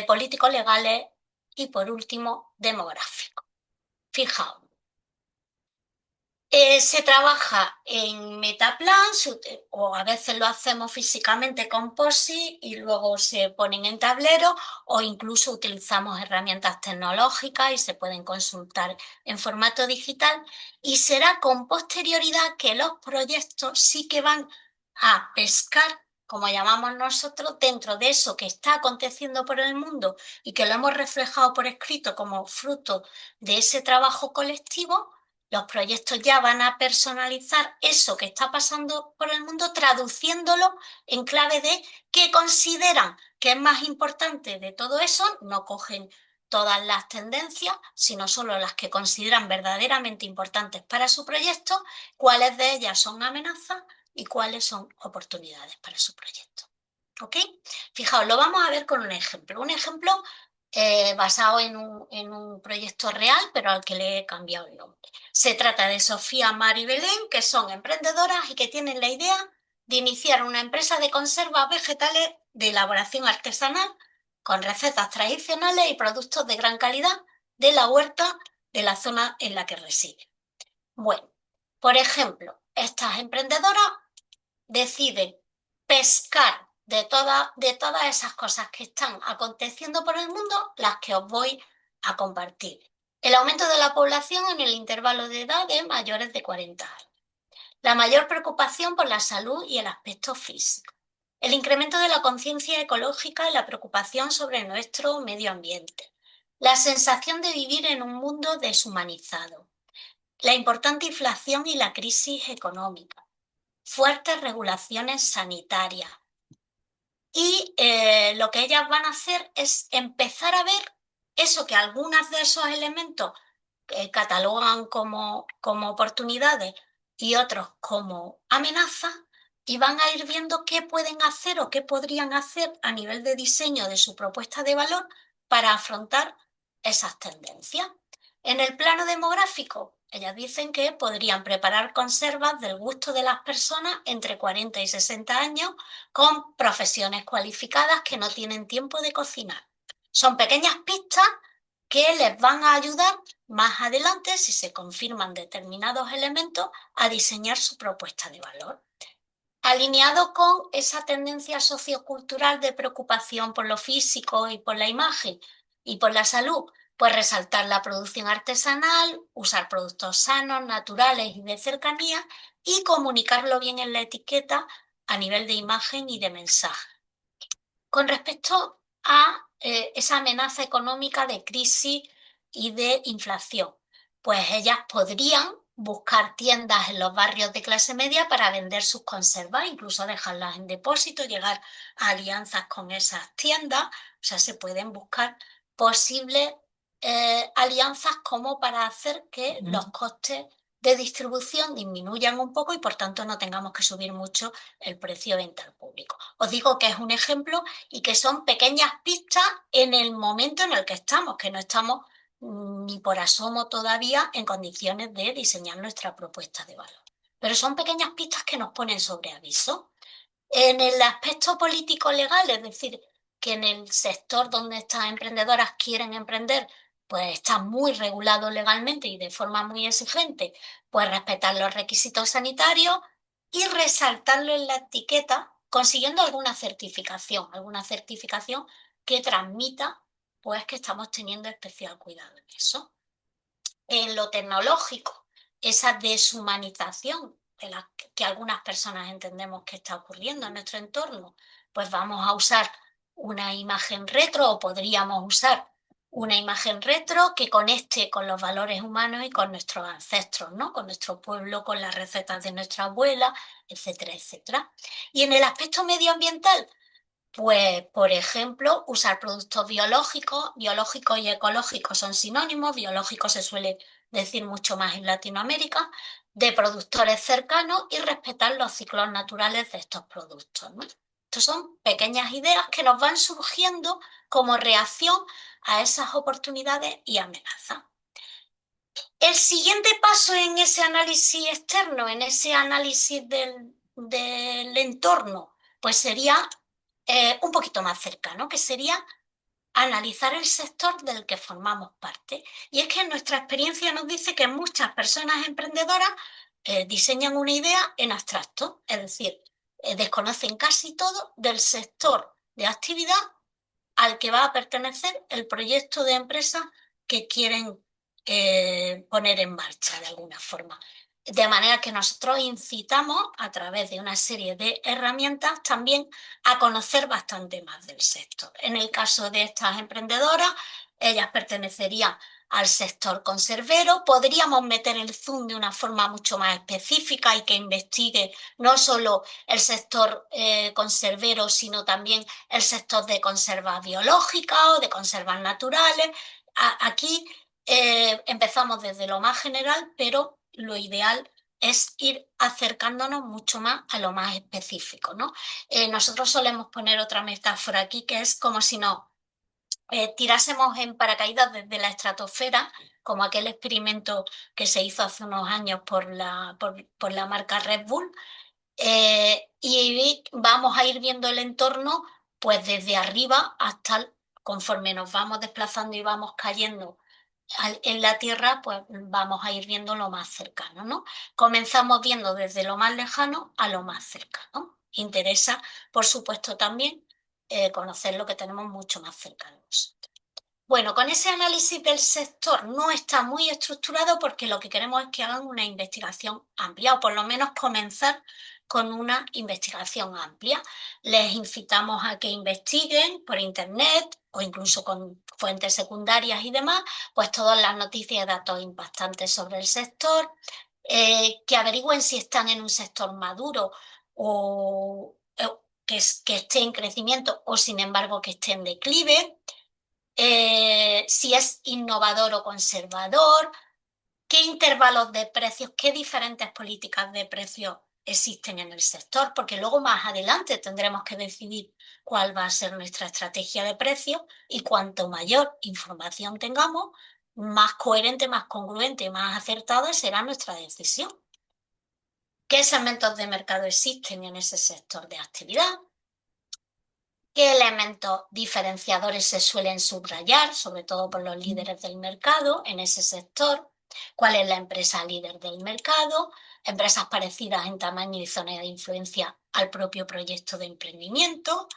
políticos, legales y, por último, demográficos. Fijaos. Se trabaja en Metaplan o a veces lo hacemos físicamente con POSI y luego se ponen en tablero, o incluso utilizamos herramientas tecnológicas y se pueden consultar en formato digital, y será con posterioridad que los proyectos sí que van a pescar, como llamamos nosotros, dentro de eso que está aconteciendo por el mundo y que lo hemos reflejado por escrito como fruto de ese trabajo colectivo. Los proyectos ya van a personalizar eso que está pasando por el mundo, traduciéndolo en clave de qué consideran que es más importante de todo eso. No cogen todas las tendencias, sino solo las que consideran verdaderamente importantes para su proyecto, cuáles de ellas son amenazas y cuáles son oportunidades para su proyecto. ¿Ok? Fijaos, lo vamos a ver con un ejemplo. Un ejemplo basado en un proyecto real, pero al que le he cambiado el nombre. Se trata de Sofía, Mar y Belén, que son emprendedoras y que tienen la idea de iniciar una empresa de conservas vegetales de elaboración artesanal con recetas tradicionales y productos de gran calidad de la huerta de la zona en la que residen. Bueno, por ejemplo, estas emprendedoras deciden pescar de todas esas cosas que están aconteciendo por el mundo, las que os voy a compartir. El aumento de la población en el intervalo de edad de mayores de 40 años. La mayor preocupación por la salud y el aspecto físico. El incremento de la conciencia ecológica y la preocupación sobre nuestro medio ambiente. La sensación de vivir en un mundo deshumanizado. La importante inflación y la crisis económica. Fuertes regulaciones sanitarias. Y lo que ellas van a hacer es empezar a ver eso que algunos de esos elementos catalogan como oportunidades y otros como amenazas, y van a ir viendo qué pueden hacer o qué podrían hacer a nivel de diseño de su propuesta de valor para afrontar esas tendencias. En el plano demográfico, ellas dicen que podrían preparar conservas del gusto de las personas entre 40 y 60 años con profesiones cualificadas que no tienen tiempo de cocinar. Son pequeñas pistas que les van a ayudar más adelante, si se confirman determinados elementos, a diseñar su propuesta de valor. Alineado con esa tendencia sociocultural de preocupación por lo físico y por la imagen y por la salud, pues resaltar la producción artesanal, usar productos sanos, naturales y de cercanía, y comunicarlo bien en la etiqueta a nivel de imagen y de mensaje. Con respecto a esa amenaza económica de crisis y de inflación, pues ellas podrían buscar tiendas en los barrios de clase media para vender sus conservas, incluso dejarlas en depósito, llegar a alianzas con esas tiendas. O sea, se pueden buscar posibles alianzas como para hacer que los costes de distribución disminuyan un poco y por tanto no tengamos que subir mucho el precio de venta al público. Os digo que es un ejemplo y que son pequeñas pistas en el momento en el que estamos, que no estamos ni por asomo todavía en condiciones de diseñar nuestra propuesta de valor. Pero son pequeñas pistas que nos ponen sobre aviso. En el aspecto político-legal, es decir, que en el sector donde estas emprendedoras quieren emprender, pues está muy regulado legalmente y de forma muy exigente, pues respetar los requisitos sanitarios y resaltarlo en la etiqueta consiguiendo alguna certificación que transmita pues que estamos teniendo especial cuidado en eso. En lo tecnológico, esa deshumanización de la que algunas personas entendemos que está ocurriendo en nuestro entorno, pues vamos a usar una imagen retro o podríamos usar una imagen retro que conecte con los valores humanos y con nuestros ancestros, ¿no? Con nuestro pueblo, con las recetas de nuestra abuela, etcétera, etcétera. Y en el aspecto medioambiental, pues, por ejemplo, usar productos biológicos. Biológicos y ecológicos son sinónimos. Biológicos se suele decir mucho más en Latinoamérica, de productores cercanos y respetar los ciclos naturales de estos productos, ¿no? Estas son pequeñas ideas que nos van surgiendo como reacción a esas oportunidades y amenazas. El siguiente paso en ese análisis externo, en ese análisis del entorno, pues sería un poquito más cercano, que sería analizar el sector del que formamos parte. Y es que nuestra experiencia nos dice que muchas personas emprendedoras diseñan una idea en abstracto, es decir, desconocen casi todo del sector de actividad al que va a pertenecer el proyecto de empresa que quieren poner en marcha de alguna forma. De manera que nosotros incitamos a través de una serie de herramientas también a conocer bastante más del sector. En el caso de estas emprendedoras, ellas pertenecerían al sector conservero. Podríamos meter el zoom de una forma mucho más específica y que investigue no solo el sector conservero, sino también el sector de conservas biológicas o de conservas naturales. Aquí empezamos desde lo más general, pero lo ideal es ir acercándonos mucho más a lo más específico, ¿no? Nosotros solemos poner otra metáfora aquí que es como si nos tirásemos en paracaídas desde la estratosfera, como aquel experimento que se hizo hace unos años por la marca Red Bull, y vamos a ir viendo el entorno pues desde arriba hasta conforme nos vamos desplazando y vamos cayendo en la Tierra, pues vamos a ir viendo lo más cercano, ¿no? Comenzamos viendo desde lo más lejano a lo más cercano. Interesa, por supuesto, también conocer lo que tenemos mucho más cercano. Bueno, con ese análisis del sector no está muy estructurado porque lo que queremos es que hagan una investigación amplia o por lo menos comenzar con una investigación amplia. Les incitamos a que investiguen por internet o incluso con fuentes secundarias y demás, pues todas las noticias y datos impactantes sobre el sector, que averigüen si están en un sector maduro o que esté en crecimiento o sin embargo que esté en declive, si es innovador o conservador, qué intervalos de precios, qué diferentes políticas de precios existen en el sector, porque luego más adelante tendremos que decidir cuál va a ser nuestra estrategia de precios y cuanto mayor información tengamos, más coherente, más congruente, más acertada será nuestra decisión. ¿Qué segmentos de mercado existen en ese sector de actividad? ¿Qué elementos diferenciadores se suelen subrayar, sobre todo por los líderes del mercado en ese sector? ¿Cuál es la empresa líder del mercado? Empresas parecidas en tamaño y zona de influencia al propio proyecto de emprendimiento.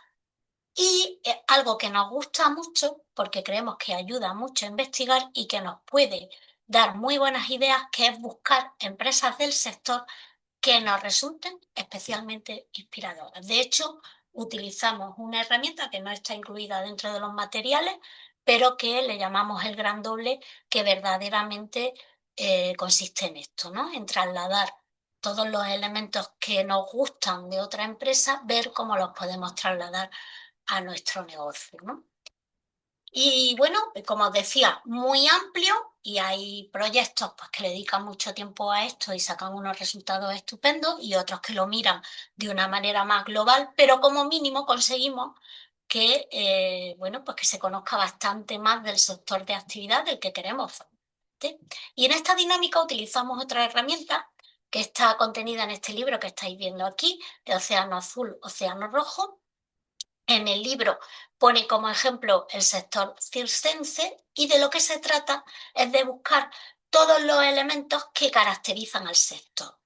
Y algo que nos gusta mucho, porque creemos que ayuda mucho a investigar y que nos puede dar muy buenas ideas, que es buscar empresas del sector que nos resulten especialmente inspiradoras. De hecho, utilizamos una herramienta que no está incluida dentro de los materiales, pero que le llamamos el gran doble, que verdaderamente consiste en esto, ¿no? En trasladar todos los elementos que nos gustan de otra empresa, ver cómo los podemos trasladar a nuestro negocio, ¿no? Y bueno, como os decía, muy amplio y hay proyectos pues, que le dedican mucho tiempo a esto y sacan unos resultados estupendos y otros que lo miran de una manera más global, pero como mínimo conseguimos que, bueno, pues que se conozca bastante más del sector de actividad del que queremos. ¿Sí? Y en esta dinámica utilizamos otra herramienta que está contenida en este libro que estáis viendo aquí, de Océano Azul, Océano Rojo. En el libro pone como ejemplo el sector circense y de lo que se trata es de buscar todos los elementos que caracterizan al sector.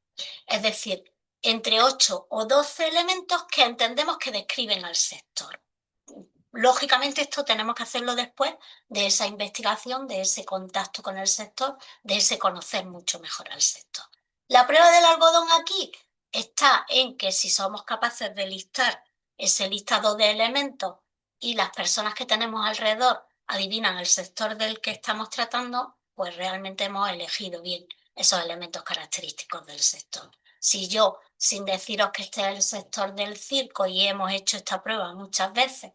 Es decir, entre 8 o 12 elementos que entendemos que describen al sector. Lógicamente esto tenemos que hacerlo después de esa investigación, de ese contacto con el sector, de ese conocer mucho mejor al sector. La prueba del algodón aquí está en que si somos capaces de listar ese listado de elementos y las personas que tenemos alrededor adivinan el sector del que estamos tratando, pues realmente hemos elegido bien esos elementos característicos del sector. Si yo, sin deciros que este es el sector del circo y hemos hecho esta prueba muchas veces,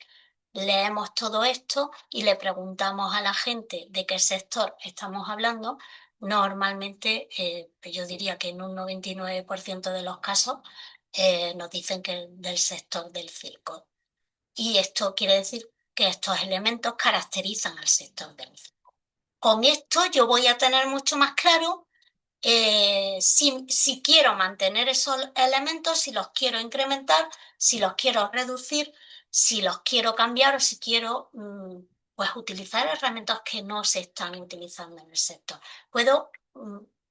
leemos todo esto y le preguntamos a la gente de qué sector estamos hablando, normalmente yo diría que en un 99% de los casos nos dicen que del sector del circo. Y esto quiere decir que estos elementos caracterizan al sector del circo. Con esto yo voy a tener mucho más claro si quiero mantener esos elementos, si los quiero incrementar, si los quiero reducir, si los quiero cambiar o si quiero pues utilizar herramientas que no se están utilizando en el sector. Puedo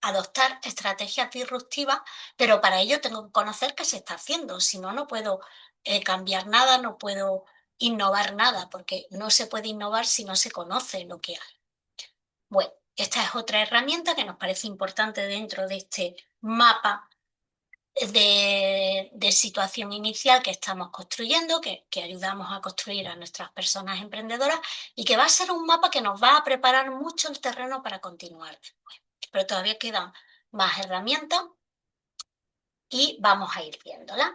adoptar estrategias disruptivas, pero para ello tengo que conocer qué se está haciendo, si no, no puedo cambiar nada, no puedo innovar nada, porque no se puede innovar si no se conoce lo que hay. Bueno, esta es otra herramienta que nos parece importante dentro de este mapa de situación inicial que estamos construyendo, que ayudamos a construir a nuestras personas emprendedoras y que va a ser un mapa que nos va a preparar mucho el terreno para continuar después. Pero todavía quedan más herramientas y vamos a ir viéndolas.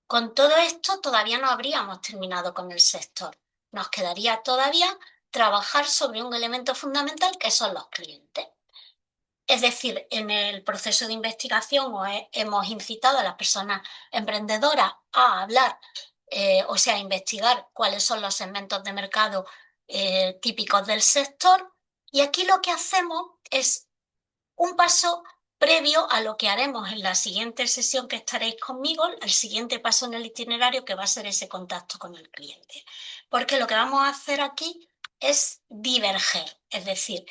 Con todo esto todavía no habríamos terminado con el sector. Nos quedaría todavía trabajar sobre un elemento fundamental que son los clientes. Es decir, en el proceso de investigación hemos incitado a las personas emprendedoras a hablar, o sea, a investigar cuáles son los segmentos de mercado típicos del sector. Y aquí lo que hacemos es un paso previo a lo que haremos en la siguiente sesión que estaréis conmigo, el siguiente paso en el itinerario que va a ser ese contacto con el cliente. Porque lo que vamos a hacer aquí es diverger, es decir,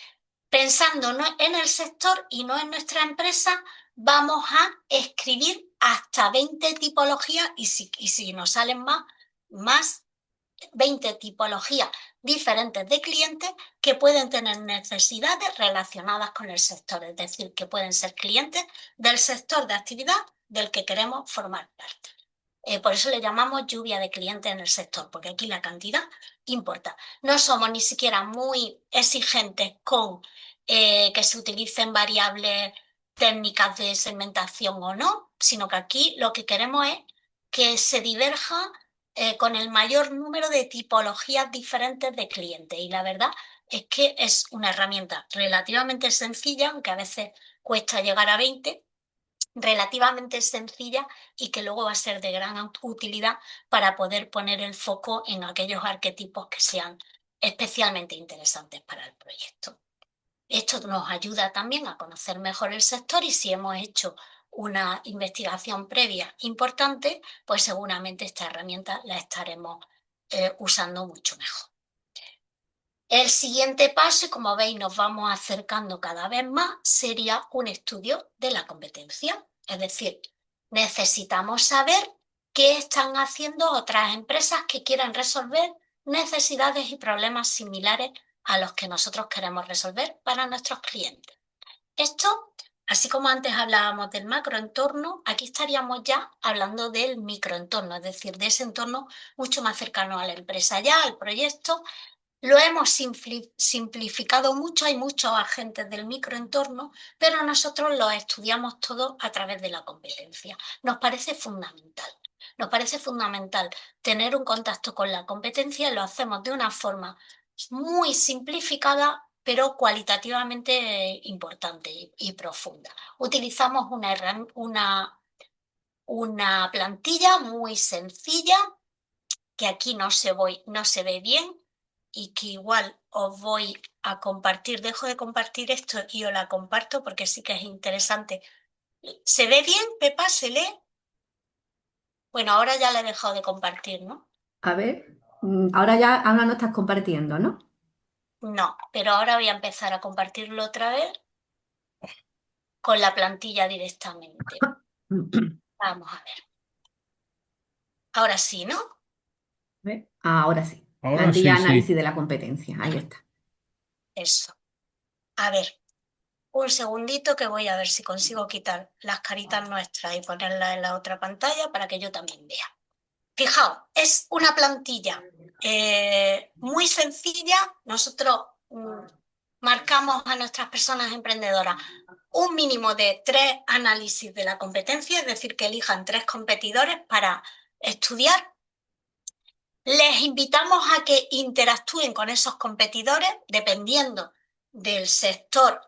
pensando no en el sector y no en nuestra empresa, vamos a escribir hasta 20 tipologías y si nos salen más 20 tipologías diferentes de clientes que pueden tener necesidades relacionadas con el sector, es decir, que pueden ser clientes del sector de actividad del que queremos formar parte. Por eso le llamamos lluvia de clientes en el sector, porque aquí la cantidad importa. No somos ni siquiera muy exigentes con que se utilicen variables técnicas de segmentación o no, sino que aquí lo que queremos es que se diverja con el mayor número de tipologías diferentes de clientes. Y la verdad es que es una herramienta relativamente sencilla, aunque a veces cuesta llegar a 20, relativamente sencilla y que luego va a ser de gran utilidad para poder poner el foco en aquellos arquetipos que sean especialmente interesantes para el proyecto. Esto nos ayuda también a conocer mejor el sector y si hemos hecho una investigación previa importante, pues seguramente esta herramienta la estaremos usando mucho mejor. El siguiente paso, y como veis nos vamos acercando cada vez más, sería un estudio de la competencia. Es decir, necesitamos saber qué están haciendo otras empresas que quieran resolver necesidades y problemas similares a los que nosotros queremos resolver para nuestros clientes. Esto, así como antes hablábamos del macroentorno, aquí estaríamos ya hablando del microentorno, es decir, de ese entorno mucho más cercano a la empresa ya, al proyecto. Lo hemos simplificado mucho, hay muchos agentes del microentorno, pero nosotros los estudiamos todos a través de la competencia. Nos parece fundamental. Nos parece fundamental tener un contacto con la competencia y lo hacemos de una forma muy simplificada, pero cualitativamente importante y profunda. Utilizamos una plantilla muy sencilla que aquí no se ve bien y que igual os voy a compartir. Dejo de compartir esto y os la comparto porque sí que es interesante. ¿Se ve bien, Pepa? ¿Se lee? Bueno, ahora ya la he dejado de compartir, ¿no? A ver, ahora no estás compartiendo, ¿no? No, pero ahora voy a empezar a compartirlo otra vez con la plantilla directamente. Vamos a ver. Ahora sí, ¿no? ¿Ve? Ahora sí. Ahora Plantilla sí, de análisis sí. de la competencia. Ahí está. Eso. A ver, un segundito que voy a ver si consigo quitar las caritas nuestras y ponerlas en la otra pantalla para que yo también vea. Fijaos, es una plantilla muy sencilla. Nosotros marcamos a nuestras personas emprendedoras un mínimo de 3 análisis de la competencia, es decir, que elijan 3 competidores para estudiar. Les invitamos a que interactúen con esos competidores dependiendo del sector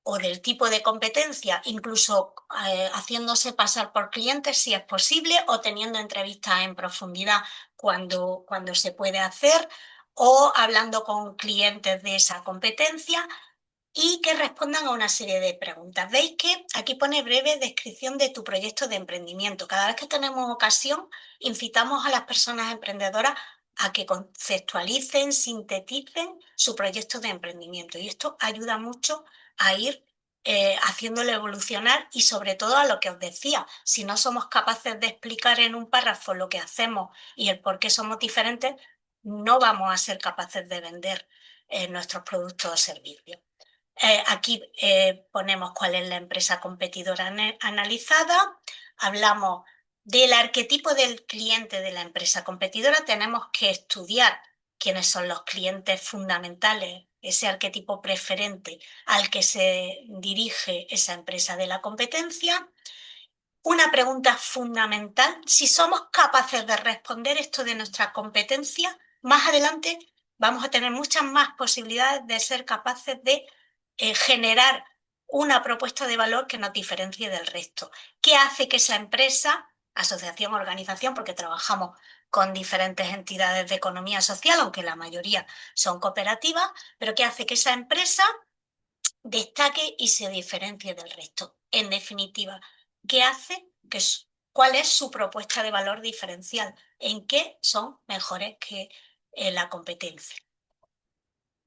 o del tipo de competencia, incluso haciéndose pasar por clientes si es posible o teniendo entrevistas en profundidad cuando se puede hacer o hablando con clientes de esa competencia y que respondan a una serie de preguntas. Veis que aquí pone breve descripción de tu proyecto de emprendimiento. Cada vez que tenemos ocasión, incitamos a las personas emprendedoras a que conceptualicen, sinteticen su proyecto de emprendimiento. Y esto ayuda mucho a ir haciéndolo evolucionar y sobre todo a lo que os decía, si no somos capaces de explicar en un párrafo lo que hacemos y el por qué somos diferentes, no vamos a ser capaces de vender nuestros productos o servicios. Aquí ponemos cuál es la empresa competidora analizada, hablamos del arquetipo del cliente de la empresa competidora, tenemos que estudiar quiénes son los clientes fundamentales, ese arquetipo preferente al que se dirige esa empresa de la competencia. Una pregunta fundamental, si somos capaces de responder esto de nuestra competencia, más adelante vamos a tener muchas más posibilidades de ser capaces de generar una propuesta de valor que nos diferencie del resto. ¿Qué hace que esa empresa, asociación, organización, porque trabajamos con diferentes entidades de economía social, aunque la mayoría son cooperativas, pero qué hace que esa empresa destaque y se diferencie del resto? En definitiva, ¿qué hace? ¿Cuál es su propuesta de valor diferencial? ¿En qué son mejores que la competencia?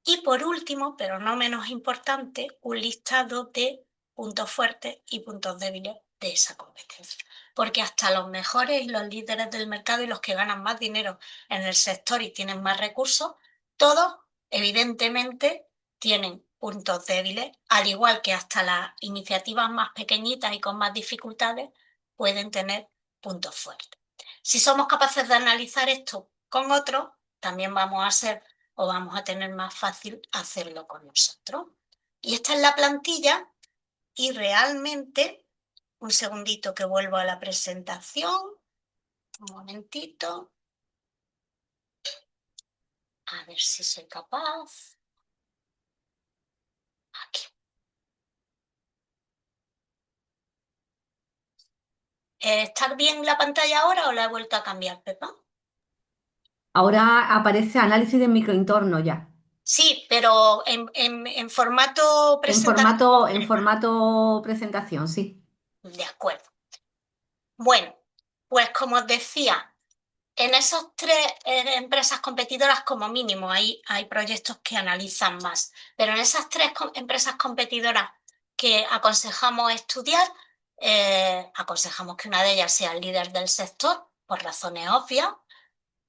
Y por último, pero no menos importante, un listado de puntos fuertes y puntos débiles de esa competencia. Porque hasta los mejores y los líderes del mercado y los que ganan más dinero en el sector y tienen más recursos, todos evidentemente tienen puntos débiles, al igual que hasta las iniciativas más pequeñitas y con más dificultades pueden tener puntos fuertes. Si somos capaces de analizar esto con otros, también vamos a ser o vamos a tener más fácil hacerlo con nosotros. Y esta es la plantilla y realmente, un segundito que vuelvo a la presentación, un momentito, a ver si soy capaz. Aquí. ¿Está bien la pantalla ahora o la he vuelto a cambiar, Pepa? Ahora aparece análisis de microentorno ya. Sí, pero en formato presentación. En formato presentación, sí. De acuerdo. Bueno, pues como os decía, en esas 3 empresas competidoras como mínimo hay proyectos que analizan más, pero en esas 3 empresas competidoras que aconsejamos estudiar, aconsejamos que una de ellas sea el líder del sector, por razones obvias,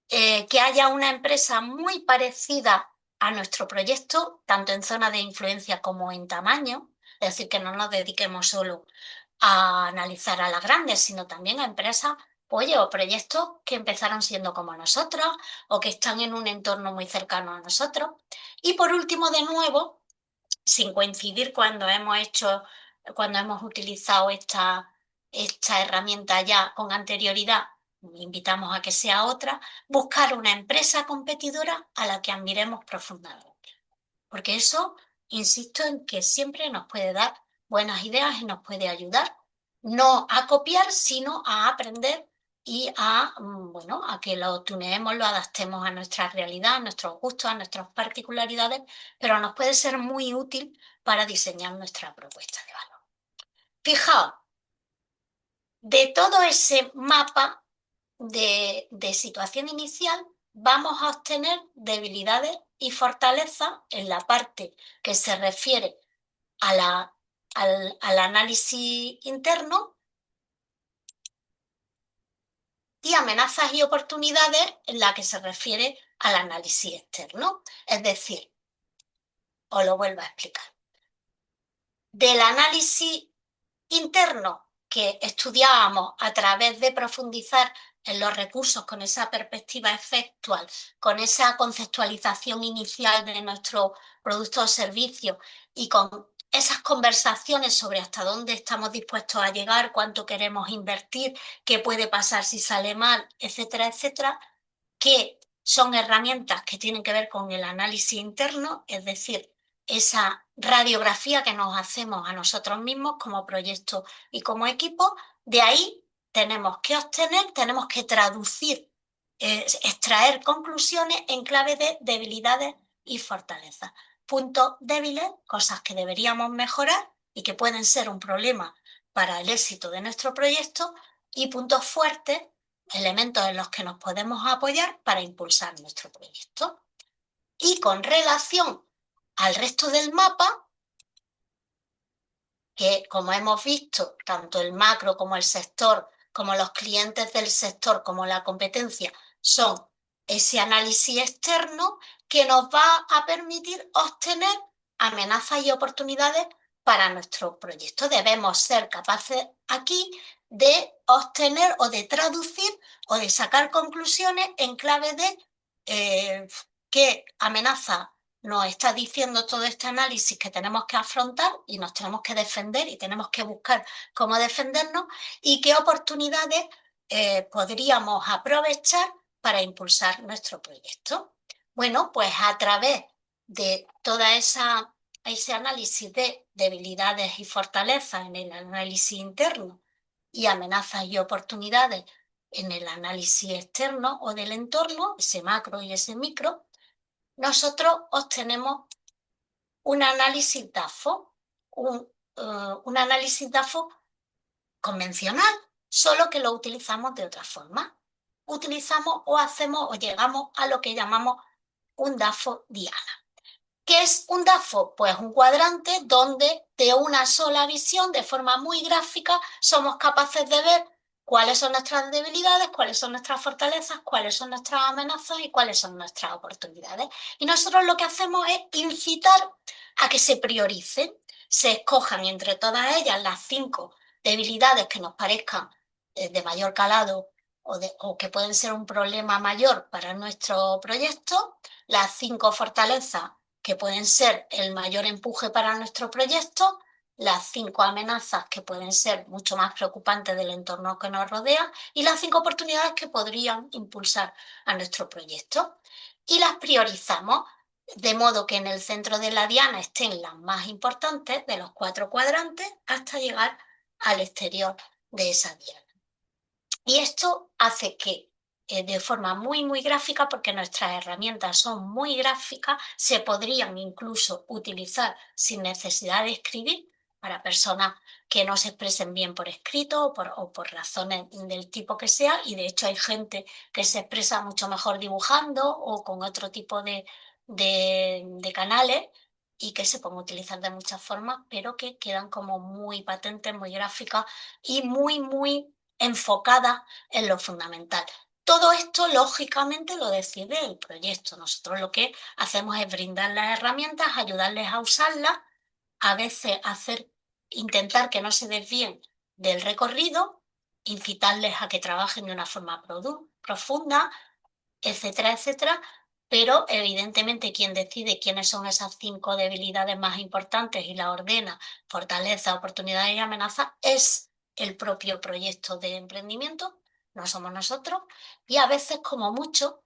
que haya una empresa muy parecida a nuestro proyecto, tanto en zona de influencia como en tamaño, es decir, que no nos dediquemos solo a analizar a las grandes, sino también a empresas, oye, o proyectos que empezaron siendo como nosotros o que están en un entorno muy cercano a nosotros. Y por último, de nuevo, sin coincidir cuando hemos utilizado esta herramienta ya con anterioridad, invitamos a que sea otra, buscar una empresa competidora a la que admiremos profundamente. Porque eso, insisto en que siempre nos puede dar buenas ideas y nos puede ayudar, no a copiar, sino a aprender y bueno, a que lo tuneemos, lo adaptemos a nuestra realidad, a nuestros gustos, a nuestras particularidades, pero nos puede ser muy útil para diseñar nuestra propuesta de valor. Fijaos, de todo ese mapa de situación inicial, vamos a obtener debilidades y fortalezas en la parte que se refiere al análisis interno y amenazas y oportunidades en la que se refiere al análisis externo. Es decir, os lo vuelvo a explicar. Del análisis interno que estudiábamos a través de profundizar en los recursos con esa perspectiva efectual, con esa conceptualización inicial de nuestro producto o servicio y con esas conversaciones sobre hasta dónde estamos dispuestos a llegar, cuánto queremos invertir, qué puede pasar si sale mal, etcétera, etcétera, que son herramientas que tienen que ver con el análisis interno, es decir, esa radiografía que nos hacemos a nosotros mismos como proyecto y como equipo. De ahí tenemos que obtener, tenemos que traducir, extraer conclusiones en clave de debilidades y fortalezas. Puntos débiles, cosas que deberíamos mejorar y que pueden ser un problema para el éxito de nuestro proyecto, y puntos fuertes, elementos en los que nos podemos apoyar para impulsar nuestro proyecto. Y con relación al resto del mapa, que como hemos visto, tanto el macro como el sector, como los clientes del sector, como la competencia, son ese análisis externo que nos va a permitir obtener amenazas y oportunidades para nuestro proyecto. Debemos ser capaces aquí de obtener o de traducir o de sacar conclusiones en clave de qué amenaza nos está diciendo todo este análisis que tenemos que afrontar y nos tenemos que defender y tenemos que buscar cómo defendernos, y qué oportunidades podríamos aprovechar para impulsar nuestro proyecto. Bueno, pues a través de toda ese análisis de debilidades y fortalezas en el análisis interno y amenazas y oportunidades en el análisis externo o del entorno, ese macro y ese micro, nosotros obtenemos un análisis DAFO, un análisis DAFO convencional, solo que lo utilizamos de otra forma. Utilizamos o hacemos o llegamos a lo que llamamos un DAFO diana. ¿Qué es un DAFO? Pues un cuadrante donde de una sola visión, de forma muy gráfica, somos capaces de ver cuáles son nuestras debilidades, cuáles son nuestras fortalezas, cuáles son nuestras amenazas y cuáles son nuestras oportunidades. Y nosotros lo que hacemos es incitar a que se prioricen, se escojan entre todas ellas las 5 debilidades que nos parezcan de mayor calado o que pueden ser un problema mayor para nuestro proyecto, las 5 fortalezas que pueden ser el mayor empuje para nuestro proyecto, las 5 amenazas que pueden ser mucho más preocupantes del entorno que nos rodea y las 5 oportunidades que podrían impulsar a nuestro proyecto. Y las priorizamos de modo que en el centro de la diana estén las más importantes de los 4 cuadrantes hasta llegar al exterior de esa diana. Y esto hace que de forma muy, muy gráfica, porque nuestras herramientas son muy gráficas, se podrían incluso utilizar sin necesidad de escribir para personas que no se expresen bien por escrito o por razones del tipo que sea, y de hecho hay gente que se expresa mucho mejor dibujando o con otro tipo de canales y que se pueden utilizar de muchas formas, pero que quedan como muy patentes, muy gráficas y muy, muy enfocadas en lo fundamental. Todo esto, lógicamente, lo decide el proyecto. Nosotros lo que hacemos es brindar las herramientas, ayudarles a usarlas, a veces intentar que no se desvíen del recorrido, incitarles a que trabajen de una forma profunda, etcétera, etcétera. Pero evidentemente quien decide quiénes son esas 5 debilidades más importantes y las ordena, fortaleza, oportunidades y amenazas, es el propio proyecto de emprendimiento, no somos nosotros. Y a veces, como mucho,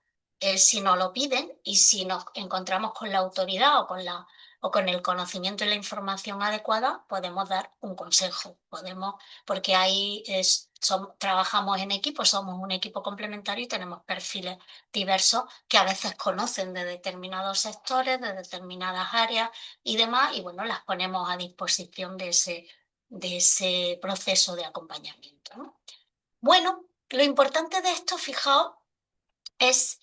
si nos lo piden y si nos encontramos con la autoridad o con el conocimiento y la información adecuada, podemos dar un consejo. Porque ahí trabajamos en equipo, somos un equipo complementario y tenemos perfiles diversos que a veces conocen de determinados sectores, de determinadas áreas y demás, y bueno, las ponemos a disposición de ese proceso de acompañamiento, ¿no? Bueno, lo importante de esto, fijaos, es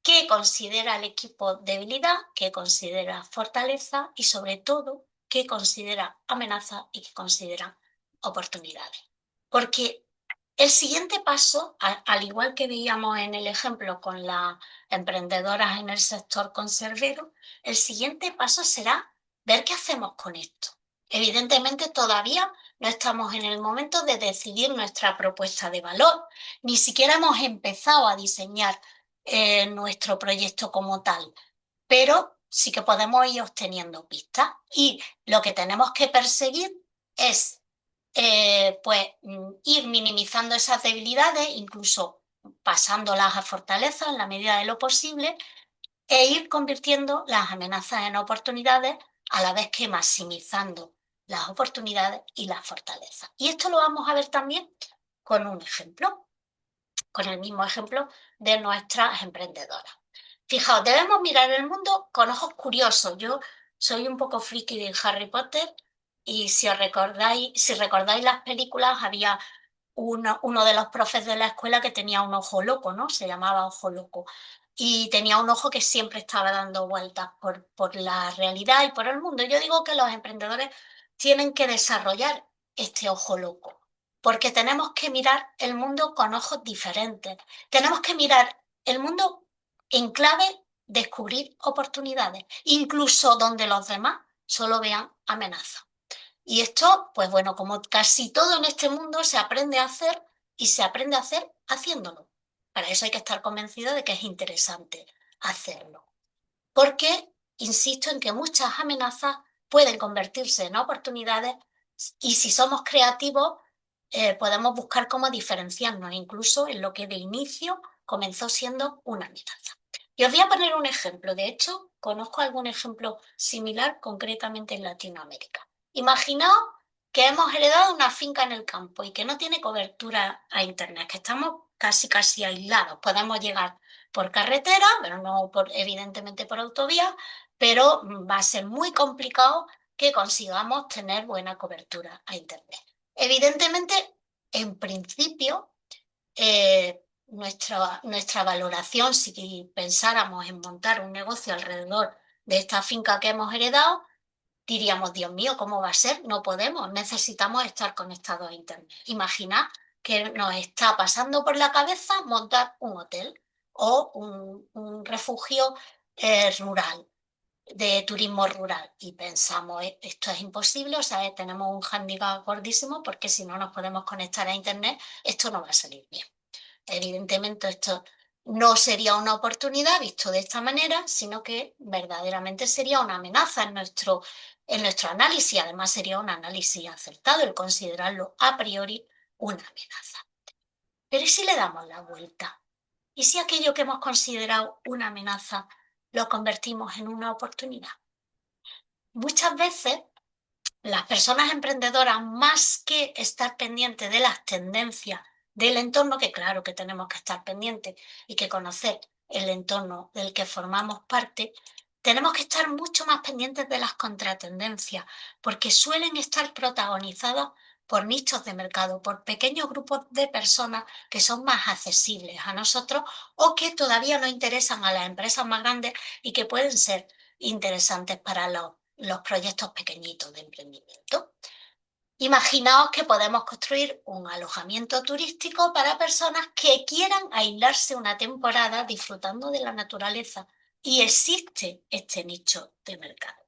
qué considera el equipo debilidad, qué considera fortaleza y sobre todo qué considera amenaza y qué considera oportunidades. Porque El siguiente paso, al igual que veíamos en el ejemplo con las emprendedoras en el sector conservero, el siguiente paso será ver qué hacemos con esto. Evidentemente todavía no estamos en el momento de decidir nuestra propuesta de valor, ni siquiera hemos empezado a diseñar nuestro proyecto como tal, pero sí que podemos ir obteniendo pistas y lo que tenemos que perseguir es pues ir minimizando esas debilidades, incluso pasándolas a fortalezas en la medida de lo posible, e ir convirtiendo las amenazas en oportunidades a la vez que maximizando las oportunidades y las fortalezas. Y esto lo vamos a ver también con un ejemplo, con el mismo ejemplo de nuestras emprendedoras. Fijaos, debemos mirar el mundo con ojos curiosos. Yo soy un poco friki de Harry Potter y si recordáis las películas, había uno de los profes de la escuela que tenía un ojo loco, ¿no? Se llamaba ojo loco. Y tenía un ojo que siempre estaba dando vueltas por la realidad y por el mundo. Yo digo que los emprendedores tienen que desarrollar este ojo loco, porque tenemos que mirar el mundo con ojos diferentes. Tenemos que mirar el mundo en clave descubrir oportunidades, incluso donde los demás solo vean amenazas. Y esto, pues bueno, como casi todo en este mundo, se aprende a hacer y se aprende a hacer haciéndolo. Para eso hay que estar convencido de que es interesante hacerlo. Porque insisto en que muchas amenazas pueden convertirse en oportunidades y si somos creativos podemos buscar cómo diferenciarnos, incluso en lo que de inicio comenzó siendo una amenaza. Y os voy a poner un ejemplo. De hecho, conozco algún ejemplo similar concretamente en Latinoamérica. Imaginaos que hemos heredado una finca en el campo y que no tiene cobertura a Internet, que estamos casi aislados. Podemos llegar por carretera, pero no evidentemente por autovía, pero va a ser muy complicado que consigamos tener buena cobertura a Internet. Evidentemente, en principio, nuestra valoración, si pensáramos en montar un negocio alrededor de esta finca que hemos heredado, diríamos, Dios mío, ¿cómo va a ser? No podemos, necesitamos estar conectados a Internet. Imaginad que nos está pasando por la cabeza montar un hotel o un refugio rural, de turismo rural. Y pensamos, esto es imposible, o sea, tenemos un hándicap gordísimo porque si no nos podemos conectar a Internet, esto no va a salir bien. Evidentemente esto no sería una oportunidad visto de esta manera, sino que verdaderamente sería una amenaza en nuestro análisis. Además sería un análisis acertado el considerarlo a priori una amenaza. Pero ¿y si le damos la vuelta? ¿Y si aquello que hemos considerado una amenaza lo convertimos en una oportunidad? Muchas veces las personas emprendedoras, más que estar pendientes de las tendencias del entorno, que claro que tenemos que estar pendientes y que conocer el entorno del que formamos parte, tenemos que estar mucho más pendientes de las contratendencias, porque suelen estar protagonizadas por nichos de mercado, por pequeños grupos de personas que son más accesibles a nosotros o que todavía no interesan a las empresas más grandes y que pueden ser interesantes para los proyectos pequeñitos de emprendimiento. Imaginaos que podemos construir un alojamiento turístico para personas que quieran aislarse una temporada disfrutando de la naturaleza y existe este nicho de mercado.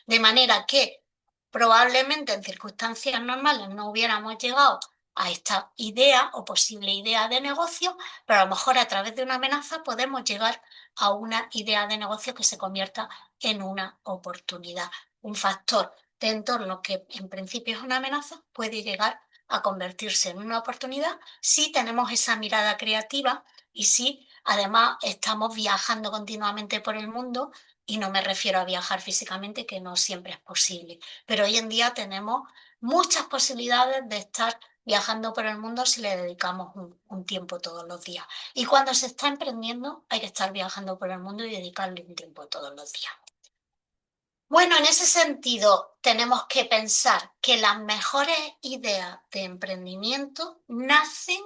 De manera que probablemente en circunstancias normales no hubiéramos llegado a esta idea o posible idea de negocio, pero a lo mejor a través de una amenaza podemos llegar a una idea de negocio que se convierta en una oportunidad. Un factor de entorno que en principio es una amenaza puede llegar a convertirse en una oportunidad si tenemos esa mirada creativa y si además estamos viajando continuamente por el mundo, y no me refiero a viajar físicamente, que no siempre es posible, pero hoy en día tenemos muchas posibilidades de estar viajando por el mundo si le dedicamos un tiempo todos los días. Y cuando se está emprendiendo hay que estar viajando por el mundo y dedicarle un tiempo todos los días. Bueno, en ese sentido, tenemos que pensar que las mejores ideas de emprendimiento nacen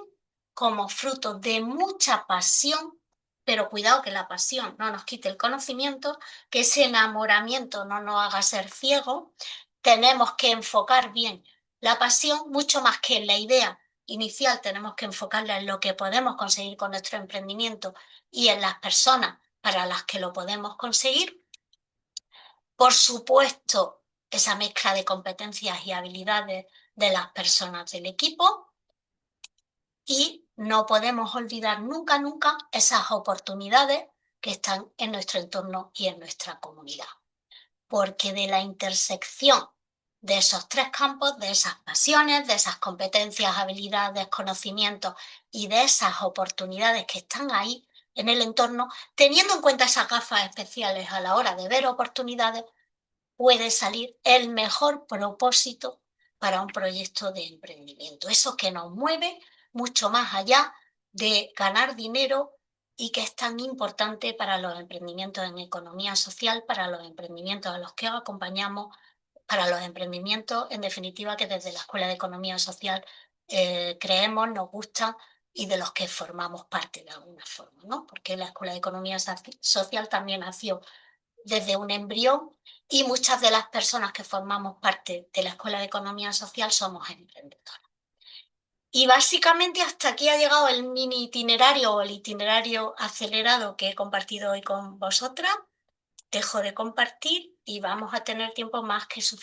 como fruto de mucha pasión, pero cuidado que la pasión no nos quite el conocimiento, que ese enamoramiento no nos haga ser ciegos. Tenemos que enfocar bien la pasión mucho más que en la idea inicial tenemos que enfocarla en lo que podemos conseguir con nuestro emprendimiento y en las personas para las que lo podemos conseguir. Por supuesto, esa mezcla de competencias y habilidades de las personas del equipo. Y no podemos olvidar nunca, nunca esas oportunidades que están en nuestro entorno y en nuestra comunidad. Porque de la intersección de esos tres campos, de esas pasiones, de esas competencias, habilidades, conocimientos y de esas oportunidades que están ahí en el entorno, teniendo en cuenta esas gafas especiales a la hora de ver oportunidades, puede salir el mejor propósito para un proyecto de emprendimiento. Eso que nos mueve mucho más allá de ganar dinero y que es tan importante para los emprendimientos en economía social, para los emprendimientos a los que acompañamos, para los emprendimientos, en definitiva, que desde la Escuela de Economía Social creemos, nos gustan y de los que formamos parte de alguna forma, ¿no? Porque la Escuela de Economía Social también nació desde un embrión y muchas de las personas que formamos parte de la Escuela de Economía Social somos emprendedores. Y básicamente hasta aquí ha llegado el mini itinerario o el itinerario acelerado que he compartido hoy con vosotras. Dejo de compartir y vamos a tener tiempo más que suficiente